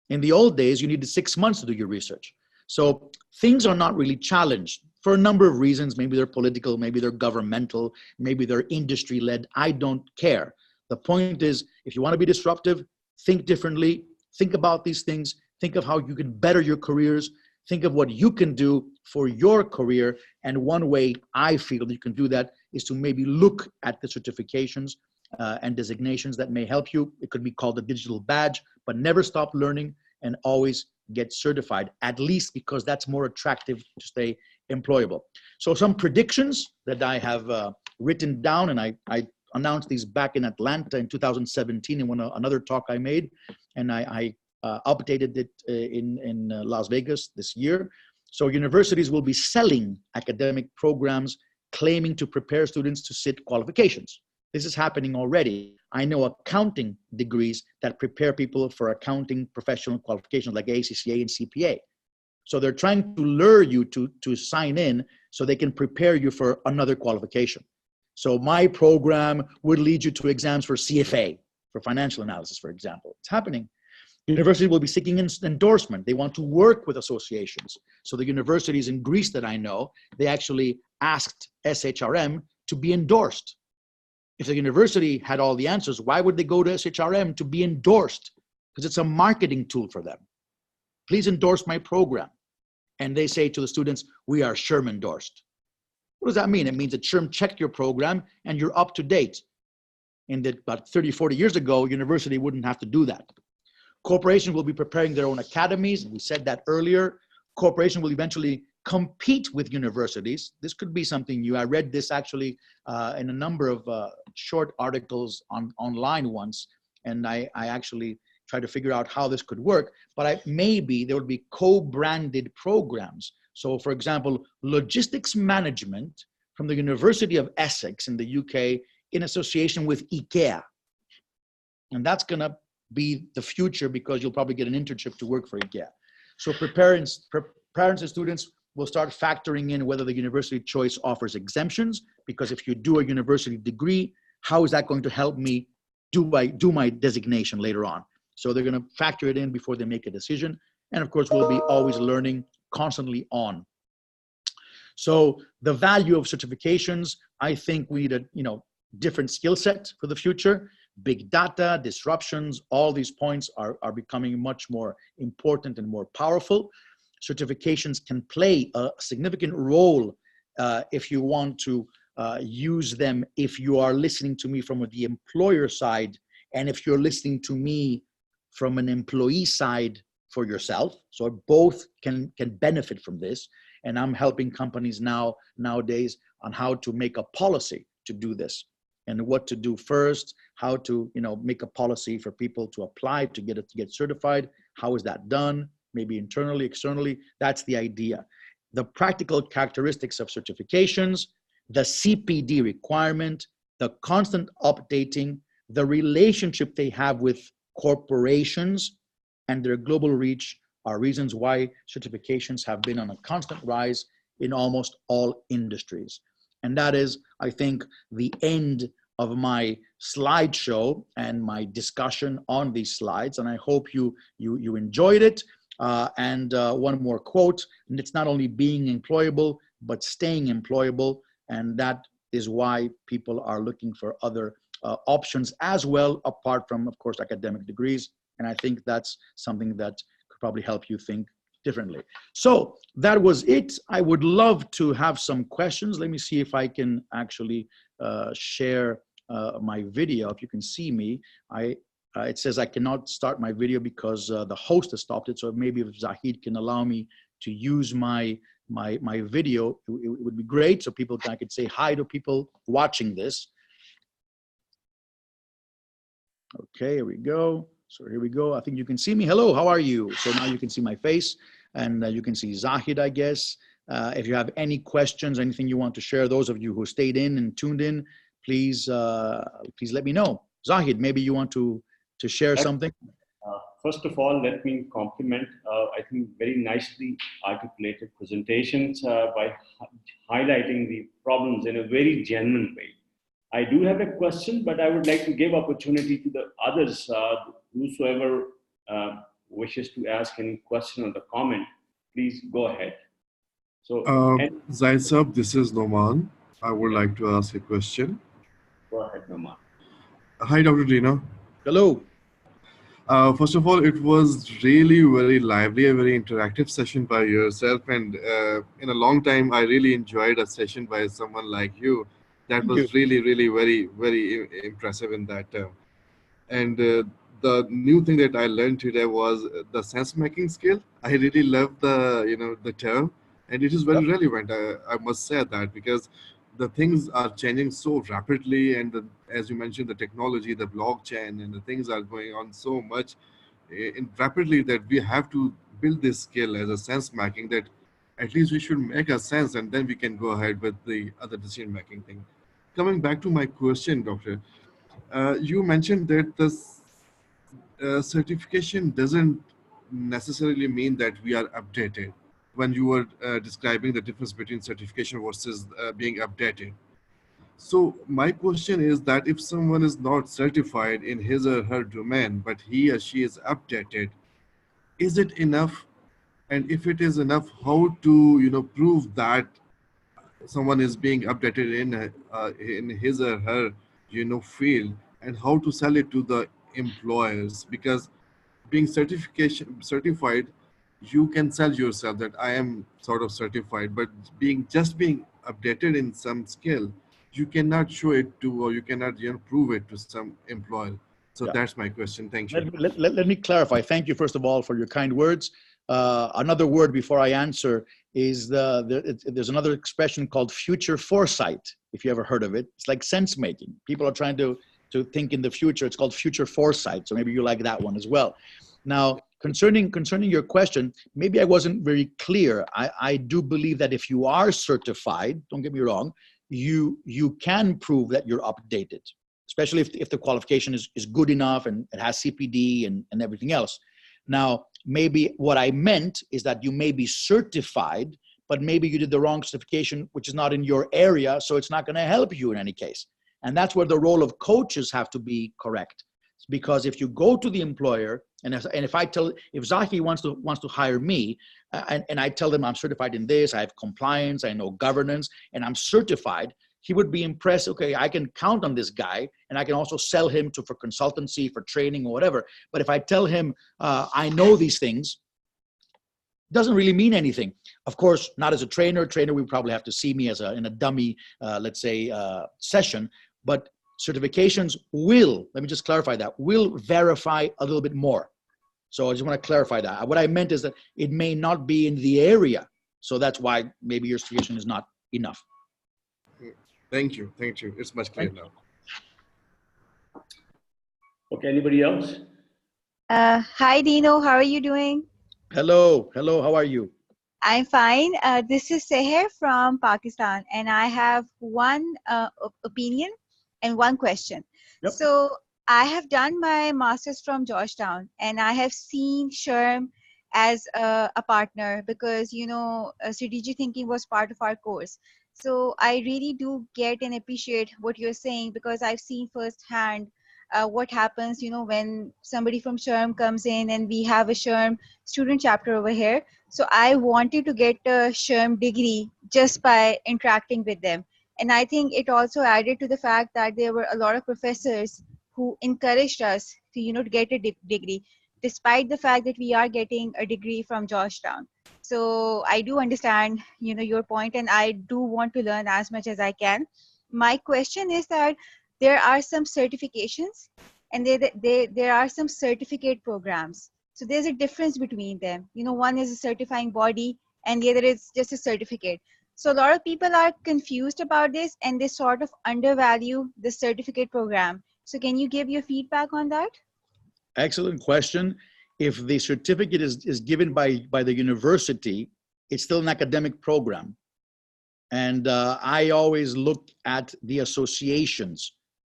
In the old days, you needed 6 months to do your research. So things are not really challenged for a number of reasons. Maybe they're political, maybe they're governmental, maybe they're industry-led. I don't care. The point is, if you want to be disruptive, think differently, think about these things, think of how you can better your careers, think of what you can do for your career. And one way I feel you can do that is to maybe look at the certifications and designations that may help you. It could be called a digital badge, but never stop learning and always get certified, at least because that's more attractive to stay employable. So some predictions that I have written down, and I announced these back in Atlanta in 2017 in another talk I made, and I updated it in Las Vegas this year. So universities will be selling academic programs claiming to prepare students to sit qualifications. This is happening already. I know accounting degrees that prepare people for accounting professional qualifications like ACCA and CPA. So they're trying to lure you to sign in so they can prepare you for another qualification. So my program would lead you to exams for CFA, for financial analysis, for example. It's happening. University will be seeking endorsement. They want to work with associations. So the universities in Greece that I know, they actually asked SHRM to be endorsed. If the university had all the answers, why would they go to SHRM to be endorsed? Because it's a marketing tool for them. Please endorse my program. And they say to the students, we are SHRM endorsed. What does that mean? It means that SHRM checked your program and you're up to date. And that about 30, 40 years ago, university wouldn't have to do that. Corporations will be preparing their own academies. We said that earlier. Corporations will eventually compete with universities. This could be something new. I read this actually in a number of short articles online once, and I actually tried to figure out how this could work. But maybe there would be co-branded programs. So for example, logistics management from the University of Essex in the UK in association with IKEA. And that's gonna be the future because you'll probably get an internship to work for IKEA. So parents and students will start factoring in whether the university choice offers exemptions, because if you do a university degree, how is that going to help me do my designation later on? So they're going to factor it in before they make a decision. And of course, we'll be always learning, constantly on. So the value of certifications, I think we need a different skill set for the future. Big data, disruptions, all these points are becoming much more important and more powerful. Certifications can play a significant role if you want to use them, if you are listening to me from the employer side, and if you're listening to me from an employee side for yourself. So both can benefit from this. And I'm helping companies nowadays on how to make a policy to do this and what to do first, how to make a policy for people to apply to get certified. How is that done? Maybe internally, externally. That's the idea. The practical characteristics of certifications, the CPD requirement, the constant updating, the relationship they have with corporations and their global reach are reasons why certifications have been on a constant rise in almost all industries. And that is, I think, the end of my slideshow and my discussion on these slides. And I hope you enjoyed it. And one more quote, and it's not only being employable, but staying employable. And that is why people are looking for other options as well, apart from, of course, academic degrees. And I think that's something that could probably help you think differently. So that was it. I would love to have some questions. Let me see if I can actually share my video. If you can see me, it says I cannot start my video because the host has stopped it. So maybe if Zahid can allow me to use my video, it would be great. So I could say hi to people watching this. Okay, here we go. So here we go. I think you can see me. Hello, how are you? So now you can see my face and you can see Zahid, I guess. If you have any questions, anything you want to share, those of you who stayed in and tuned in, please let me know. Zahid, maybe you want to share something? First of all, let me compliment, I think, very nicely articulated presentations by highlighting the problems in a very genuine way. I do have a question, but I would like to give opportunity to the others, whosoever wishes to ask any question or the comment, please go ahead. So, Zaid Saab, this is Noman. I would like to ask a question. Go ahead, Noman. Hi, Dr. Dino. Hello. First of all, it was really very lively, a very interactive session by yourself. And in a long time, I really enjoyed a session by someone like you. That was really, really very, very impressive in that term. And the new thing that I learned today was the sense-making skill. I really love the term, and it is very relevant. I must say that because the things are changing so rapidly, and as you mentioned, the technology, the blockchain, and the things are going on so much rapidly that we have to build this skill as a sense-making that at least we should make a sense, and then we can go ahead with the other decision-making thing. Coming back to my question, Doctor, you mentioned that the certification doesn't necessarily mean that we are updated when you were describing the difference between certification versus being updated. So my question is that if someone is not certified in his or her domain, but he or she is updated, is it enough? And if it is enough, how to prove that someone is being updated in his or her field, and how to sell it to the employers? Because being certified, you can sell yourself that I am sort of certified, but just being updated in some skill, you cannot show it to, or you cannot prove it to some employer. So that's my question. Thank you. Let me clarify. Thank you, first of all, for your kind words. Another word before I answer is there's another expression called future foresight, if you ever heard of it. It's like sense making. People are trying to think in the future. It's called future foresight. So maybe you like that one as well. Now, concerning your question, maybe I wasn't very clear. I do believe that if you are certified, don't get me wrong, you can prove that you're updated, especially if the qualification is good enough and it has CPD and everything else. Now, maybe what I meant is that you may be certified, but maybe you did the wrong certification, which is not in your area, so it's not going to help you in any case. And that's where the role of coaches have to be correct. Because if you go to the employer, and if Zaki wants to hire me, and I tell them I'm certified in this, I have compliance, I know governance, and I'm certified, he would be impressed. Okay, I can count on this guy, and I can also sell him for consultancy, for training, or whatever. But if I tell him I know these things, it doesn't really mean anything. Of course, not as a trainer. Trainer, we probably have to see me in a dummy, let's say, session. But certifications will, let me just clarify that, will verify a little bit more. So I just want to clarify that. What I meant is that it may not be in the area. So that's why maybe your certification is not enough. Thank you. Thank you. It's much clear now. Okay, anybody else? Hi, Dino. How are you doing? Hello. Hello. How are you? I'm fine. This is Seher from Pakistan, and I have one opinion and one question. Yep. So I have done my master's from Georgetown, and I have seen SHRM as a partner because, you know, strategic thinking was part of our course. So I really do get and appreciate what you're saying because I've seen firsthand what happens, you know, when somebody from SHRM comes in and we have a SHRM student chapter over here. So I wanted to get a SHRM degree just by interacting with them. And I think it also added to the fact that there were a lot of professors who encouraged us to, you know, to get a degree, despite the fact that we are getting a degree from Georgetown. So I do understand, you know, your point, and I do want to learn as much as I can. My question is that there are some certifications and there are some certificate programs. So there's a difference between them. You know, one is a certifying body and the other is just a certificate. So a lot of people are confused about this and they sort of undervalue the certificate program. So can you give your feedback on that? Excellent question. If the certificate is given by the university, it's still an academic program. And I always look at the associations.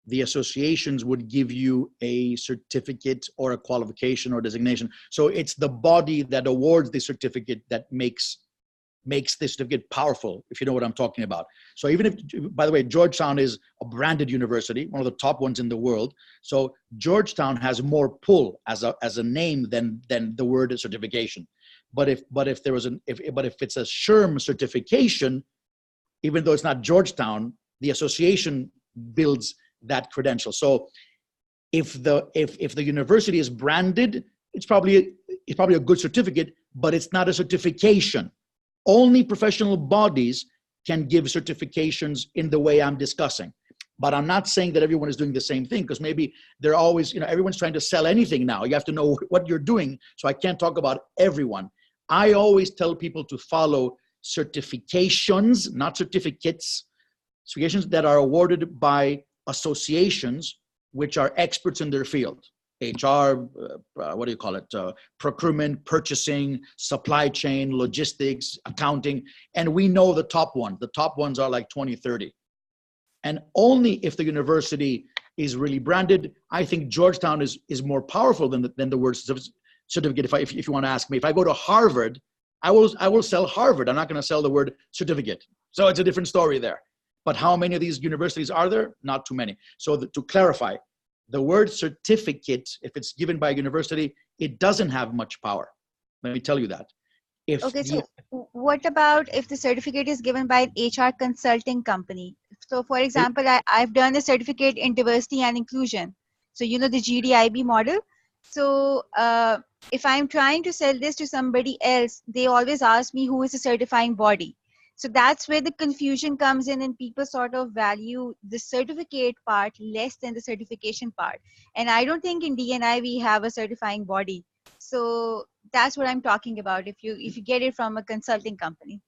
The associations would give you a certificate or a qualification or designation. So it's the body that awards the certificate that makes the certificate powerful, if you know what I'm talking about. So even if, by the way, Georgetown is a branded university, one of the top ones in the world. So Georgetown has more pull as a name than the word certification. But if it's a SHRM certification, even though it's not Georgetown, the association builds that credential. So if the university is branded, it's probably a good certificate, but it's not a certification. Only professional bodies can give certifications in the way I'm discussing. But I'm not saying that everyone is doing the same thing, because maybe they're always, you know, everyone's trying to sell anything now. You have to know what you're doing. So I can't talk about everyone. I always tell people to follow certifications, not certificates, certifications that are awarded by associations which are experts in their field. HR, what do you call it? Procurement, purchasing, supply chain, logistics, accounting. And we know the top ones. The top ones are like 20, 30. And only if the university is really branded, I think Georgetown is more powerful than the word certificate. If you want to ask me, if I go to Harvard, I will sell Harvard. I'm not going to sell the word certificate. So it's a different story there. But how many of these universities are there? Not too many. So to clarify, the word certificate, if it's given by a university, it doesn't have much power. Let me tell you that. So what about if the certificate is given by an HR consulting company? So for example, I've done a certificate in diversity and inclusion. So, you know, the GDIB model. So if I'm trying to sell this to somebody else, they always ask me who is the certifying body. So that's where the confusion comes in, and people sort of value the certificate part less than the certification part. And I don't think in DNI we have a certifying body. So that's what I'm talking about. If you get it from a consulting company.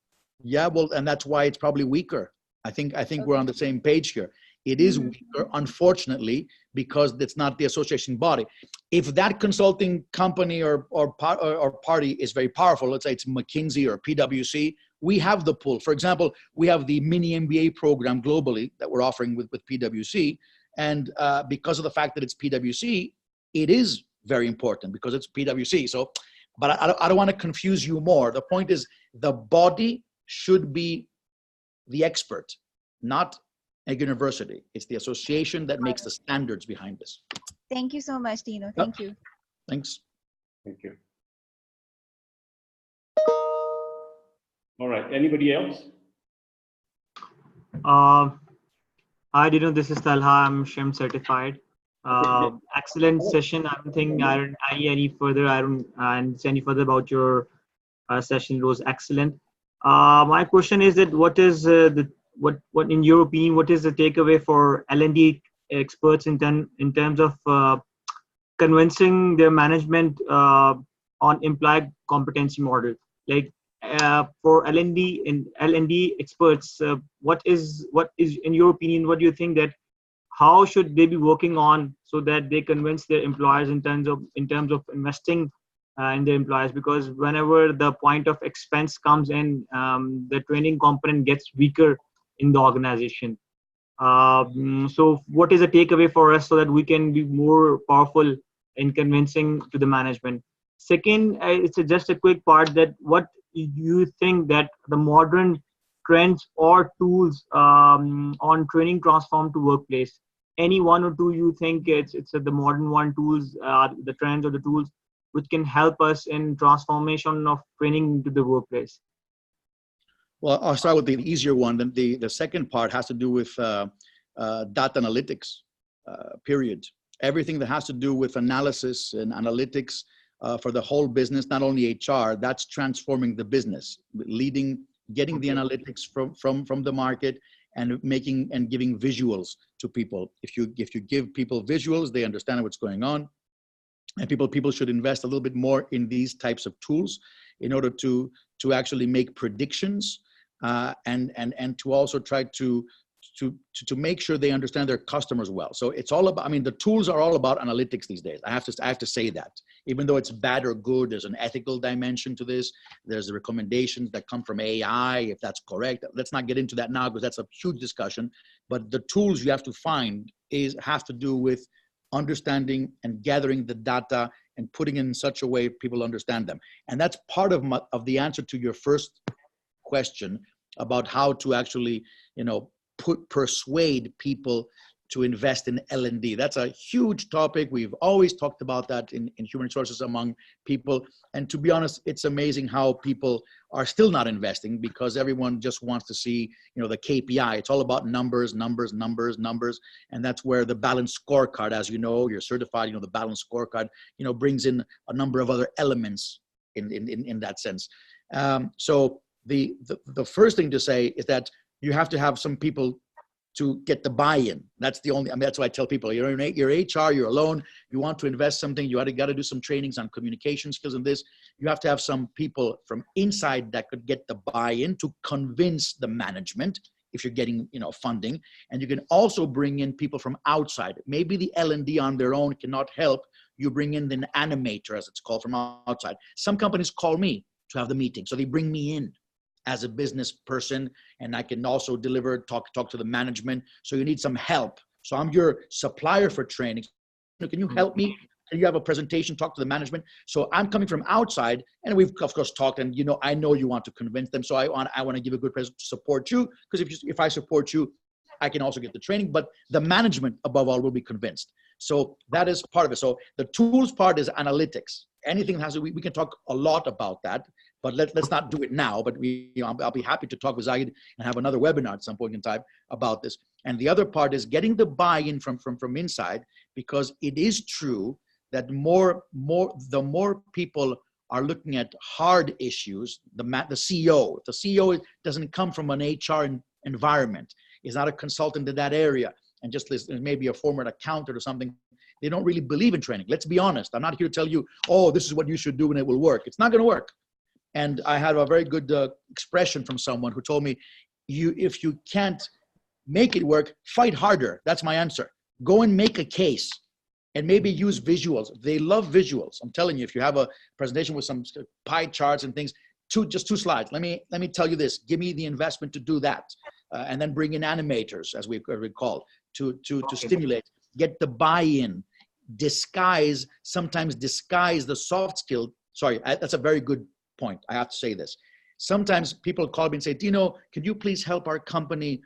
Yeah, well, and that's why it's probably weaker. I think okay. We're on the same page here. It is weaker, unfortunately, because it's not the association body. If that consulting company or party is very powerful, let's say it's McKinsey or PwC, we have the pull. For example, we have the mini MBA program globally that we're offering with PwC. And because of the fact that it's PwC, it is very important because it's PwC. So, but I don't want to confuse you more. The point is the body should be the expert, not a university. It's the association that makes the standards behind this. Thank you so much, Dino. Thank you. Thanks. Thank you. All right. Anybody else? Hi, Dino. This is Talha. I'm SHRM certified. Excellent session. I don't think I don't say any further about your session. It was excellent. My question is that what is what in your opinion, what is the takeaway for L&D experts in terms of convincing their management on implied competency model. Like for L&D experts, what is in your opinion? What do you think that how should they be working on so that they convince their employers in terms of investing in their employees? Because whenever the point of expense comes in, the training component gets weaker in the organization. So what is a takeaway for us so that we can be more powerful in convincing to the management? Second, it's just a quick part that what you think that the modern trends or tools on training transform to workplace? Any one or two you think it's the modern one tools, the trends or the tools which can help us in transformation of training to the workplace? Well, I'll start with the easier one. Then the second part has to do with data analytics, period. Everything that has to do with analysis and analytics for the whole business, not only HR, that's transforming the business, getting the analytics from the market and making and giving visuals to people. If you give people visuals, they understand what's going on. And people should invest a little bit more in these types of tools in order to actually make predictions and to also try to make sure they understand their customers well. So it's all about, I mean, the tools are all about analytics these days. I have to say that. Even though it's bad or good, there's an ethical dimension to this. There's the recommendations that come from AI, if that's correct. Let's not get into that now because that's a huge discussion. But the tools you have to find have to do with understanding and gathering the data and putting it in such a way people understand them. And that's part of the answer to your first question about how to actually, persuade people to invest in L&D. That's a huge topic. We've always talked about that in human resources among people. And to be honest, it's amazing how people are still not investing because everyone just wants to see, the KPI. It's all about numbers. And that's where the balanced scorecard, as you know, you're certified, the balanced scorecard, brings in a number of other elements in that sense. So the first thing to say is that you have to have some people to get the buy-in. That's the only, that's why I tell people, you're HR, you're alone, you want to invest something, you got to do some trainings on communication skills and this. You have to have some people from inside that could get the buy-in to convince the management if you're getting, funding. And you can also bring in people from outside. Maybe the L&D on their own cannot help. You bring in an animator, as it's called, from outside. Some companies call me to have the meeting. So they bring me in as a business person, and I can also talk to the management. So you need some help. So I'm your supplier for training. Can you help me? Can you have a presentation, talk to the management? So I'm coming from outside, and we've of course talked, and I know you want to convince them. So I want to give a good present to support you, because if I support you, I can also get the training, but the management above all will be convinced. So that is part of it. So the tools part is analytics. Anything has to, we can talk a lot about that, but let's not do it now. But I'll be happy to talk with Zahid and have another webinar at some point in time about this. And the other part is getting the buy-in from inside, because it is true that the more people are looking at hard issues, the CEO doesn't come from an HR environment, is not a consultant in that area, and just maybe a former accountant or something. They don't really believe in training. Let's be honest. I'm not here to tell you, oh, this is what you should do and it will work. It's not going to work. And I had a very good expression from someone who told me, if you can't make it work, fight harder. That's my answer. Go and make a case and maybe use visuals. They love visuals. I'm telling you, if you have a presentation with some pie charts and things, just two slides. Let me tell you this. Give me the investment to do that. And then bring in animators, as we call, to stimulate. Get the buy-in, sometimes disguise the soft skill. Sorry, that's a very good point. I have to say this. Sometimes people call me and say, Dino, can you please help our company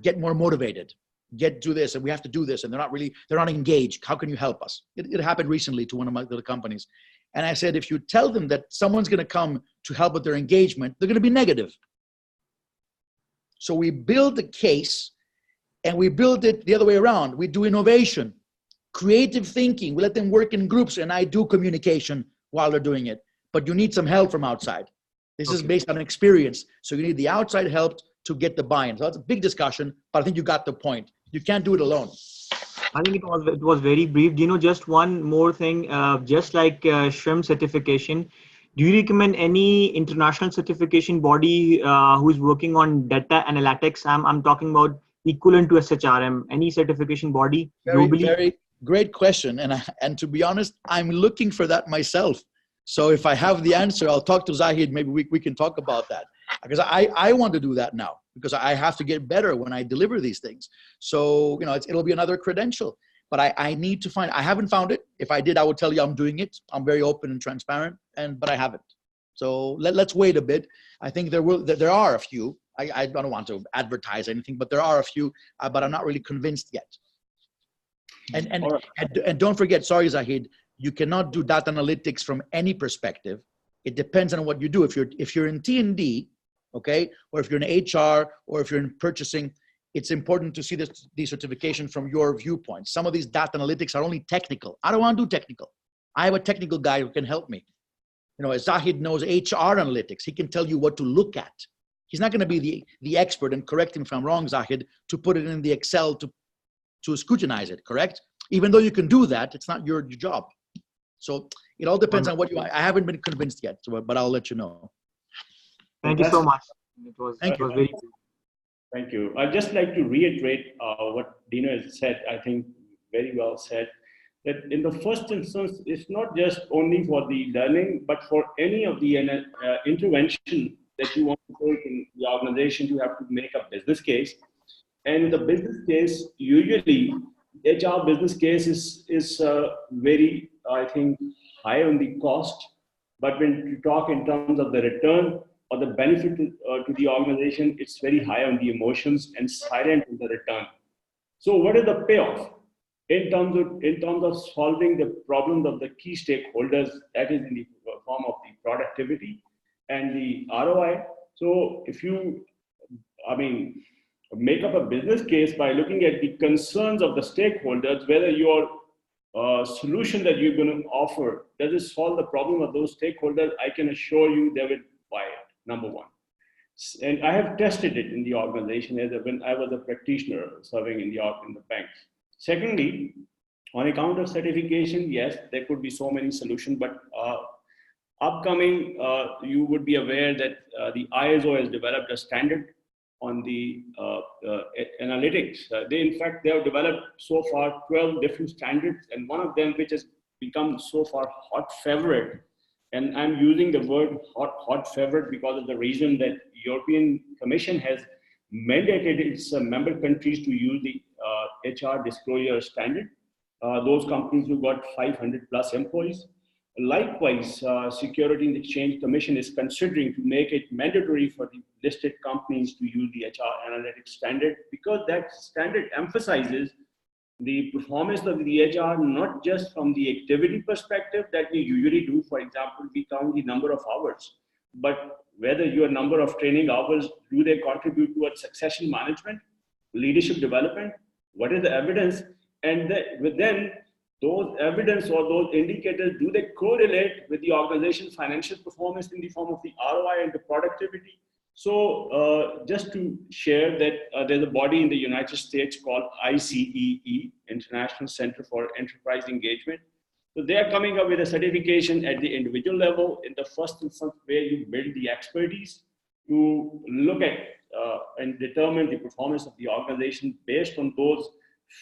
get more motivated? Do this, and we have to do this, and they're not engaged. How can you help us? It happened recently to one of the companies. And I said, if you tell them that someone's going to come to help with their engagement, they're going to be negative. So we build the case, and we build it the other way around. We do innovation, creative thinking. We let them work in groups, and I do communication while they're doing it. But you need some help from outside. This is based on experience. So you need the outside help to get the buy-in. So that's a big discussion, but I think you got the point. You can't do it alone. I think it was very brief. You know, just one more thing, just like SHRM certification, do you recommend any international certification body who is working on data analytics? I'm talking about equivalent to SHRM. Any certification body Very, globally? very great question. And to be honest, I'm looking for that myself. So if I have the answer, I'll talk to Zahid. Maybe we can talk about that, because I want to do that now, because I have to get better when I deliver these things. So, you know, it'll be another credential, but I need to find, I haven't found it. If I did, I would tell you I'm doing it. I'm very open and transparent, but I haven't. So let's wait a bit. I think there are a few. I don't want to advertise anything, but there are a few, but I'm not really convinced yet. And don't forget, sorry, Zahid, you cannot do data analytics from any perspective. It depends on what you do. If you're in T&D, okay, or if you're in HR, or if you're in purchasing, it's important to see these certification from your viewpoint. Some of these data analytics are only technical. I don't want to do technical. I have a technical guy who can help me. You know, Zahid knows HR analytics. He can tell you what to look at. He's not going to be the expert, and correct him if I'm wrong, Zahid, to put it in the Excel to scrutinize it, correct? Even though you can do that, it's not your job. So it all depends on what you, I haven't been convinced yet, but I'll let you know. Thank you so much. It was very good. Thank you. I'd just like to reiterate what Dino has said, I think very well said, that in the first instance, it's not just only for the learning, but for any of the intervention that you want to take in the organization, you have to make a business case. And the business case, usually, HR business case is very, I think, high on the cost. But when you talk in terms of the return or the benefit to the organization, it's very high on the emotions and silent in the return. So what is the payoff? In terms of solving the problems of the key stakeholders, that is in the form of the productivity and the ROI. So if you, make up a business case by looking at the concerns of the stakeholders, whether your solution that you're going to offer, does it solve the problem of those stakeholders? I can assure you they will buy it, number one. And I have tested it in the organization when I was a practitioner serving in the banks. Secondly, on account of certification, yes, there could be so many solutions, but upcoming, you would be aware that the ISO has developed a standard on the analytics. In fact, they have developed so far 12 different standards, and one of them, which has become so far hot favorite, and I'm using the word hot favorite because of the reason that European Commission has mandated its member countries to use the HR disclosure standard. Those companies who got 500 plus employees. Likewise, Security and Exchange Commission is considering to make it mandatory for the listed companies to use the HR analytics standard, because that standard emphasizes the performance of the HR, not just from the activity perspective that we usually do. For example, we count the number of hours, but whether your number of training hours, do they contribute towards succession management, leadership development? What is the evidence? And then those evidence or those indicators, do they correlate with the organization's financial performance in the form of the ROI and the productivity? So just to share that there's a body in the United States called ICEE, International Center for Enterprise Engagement. So they are coming up with a certification at the individual level in the first instance, where you build the expertise to look at and determine the performance of the organization based on those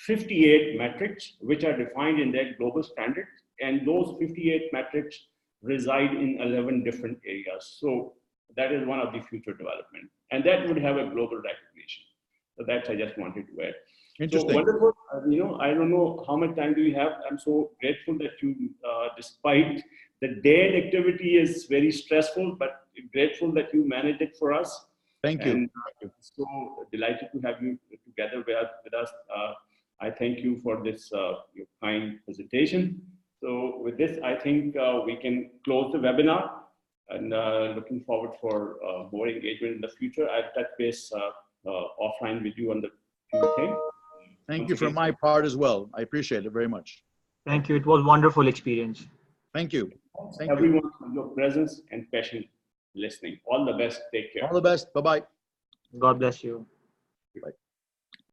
58 metrics, which are defined in that global standard. And those 58 metrics reside in 11 different areas. So that is one of the future development. And that would have a global recognition. So that's, I just wanted to add. Interesting. So wonderful. I don't know how much time do you have. I'm so grateful that you, despite the day activity is very stressful, but grateful that you managed it for us. Thank you. And so delighted to have you together with us. I thank you for this your kind presentation. So with this, I think we can close the webinar, and looking forward for more engagement in the future. I'll touch base offline with you on the few things. Thank you for my part as well. I appreciate it very much. Thank you. It was a wonderful experience. Thank you. Thank everyone you. for your presence and passion listening. All the best. Take care. All the best. Bye-bye. God bless you. Bye.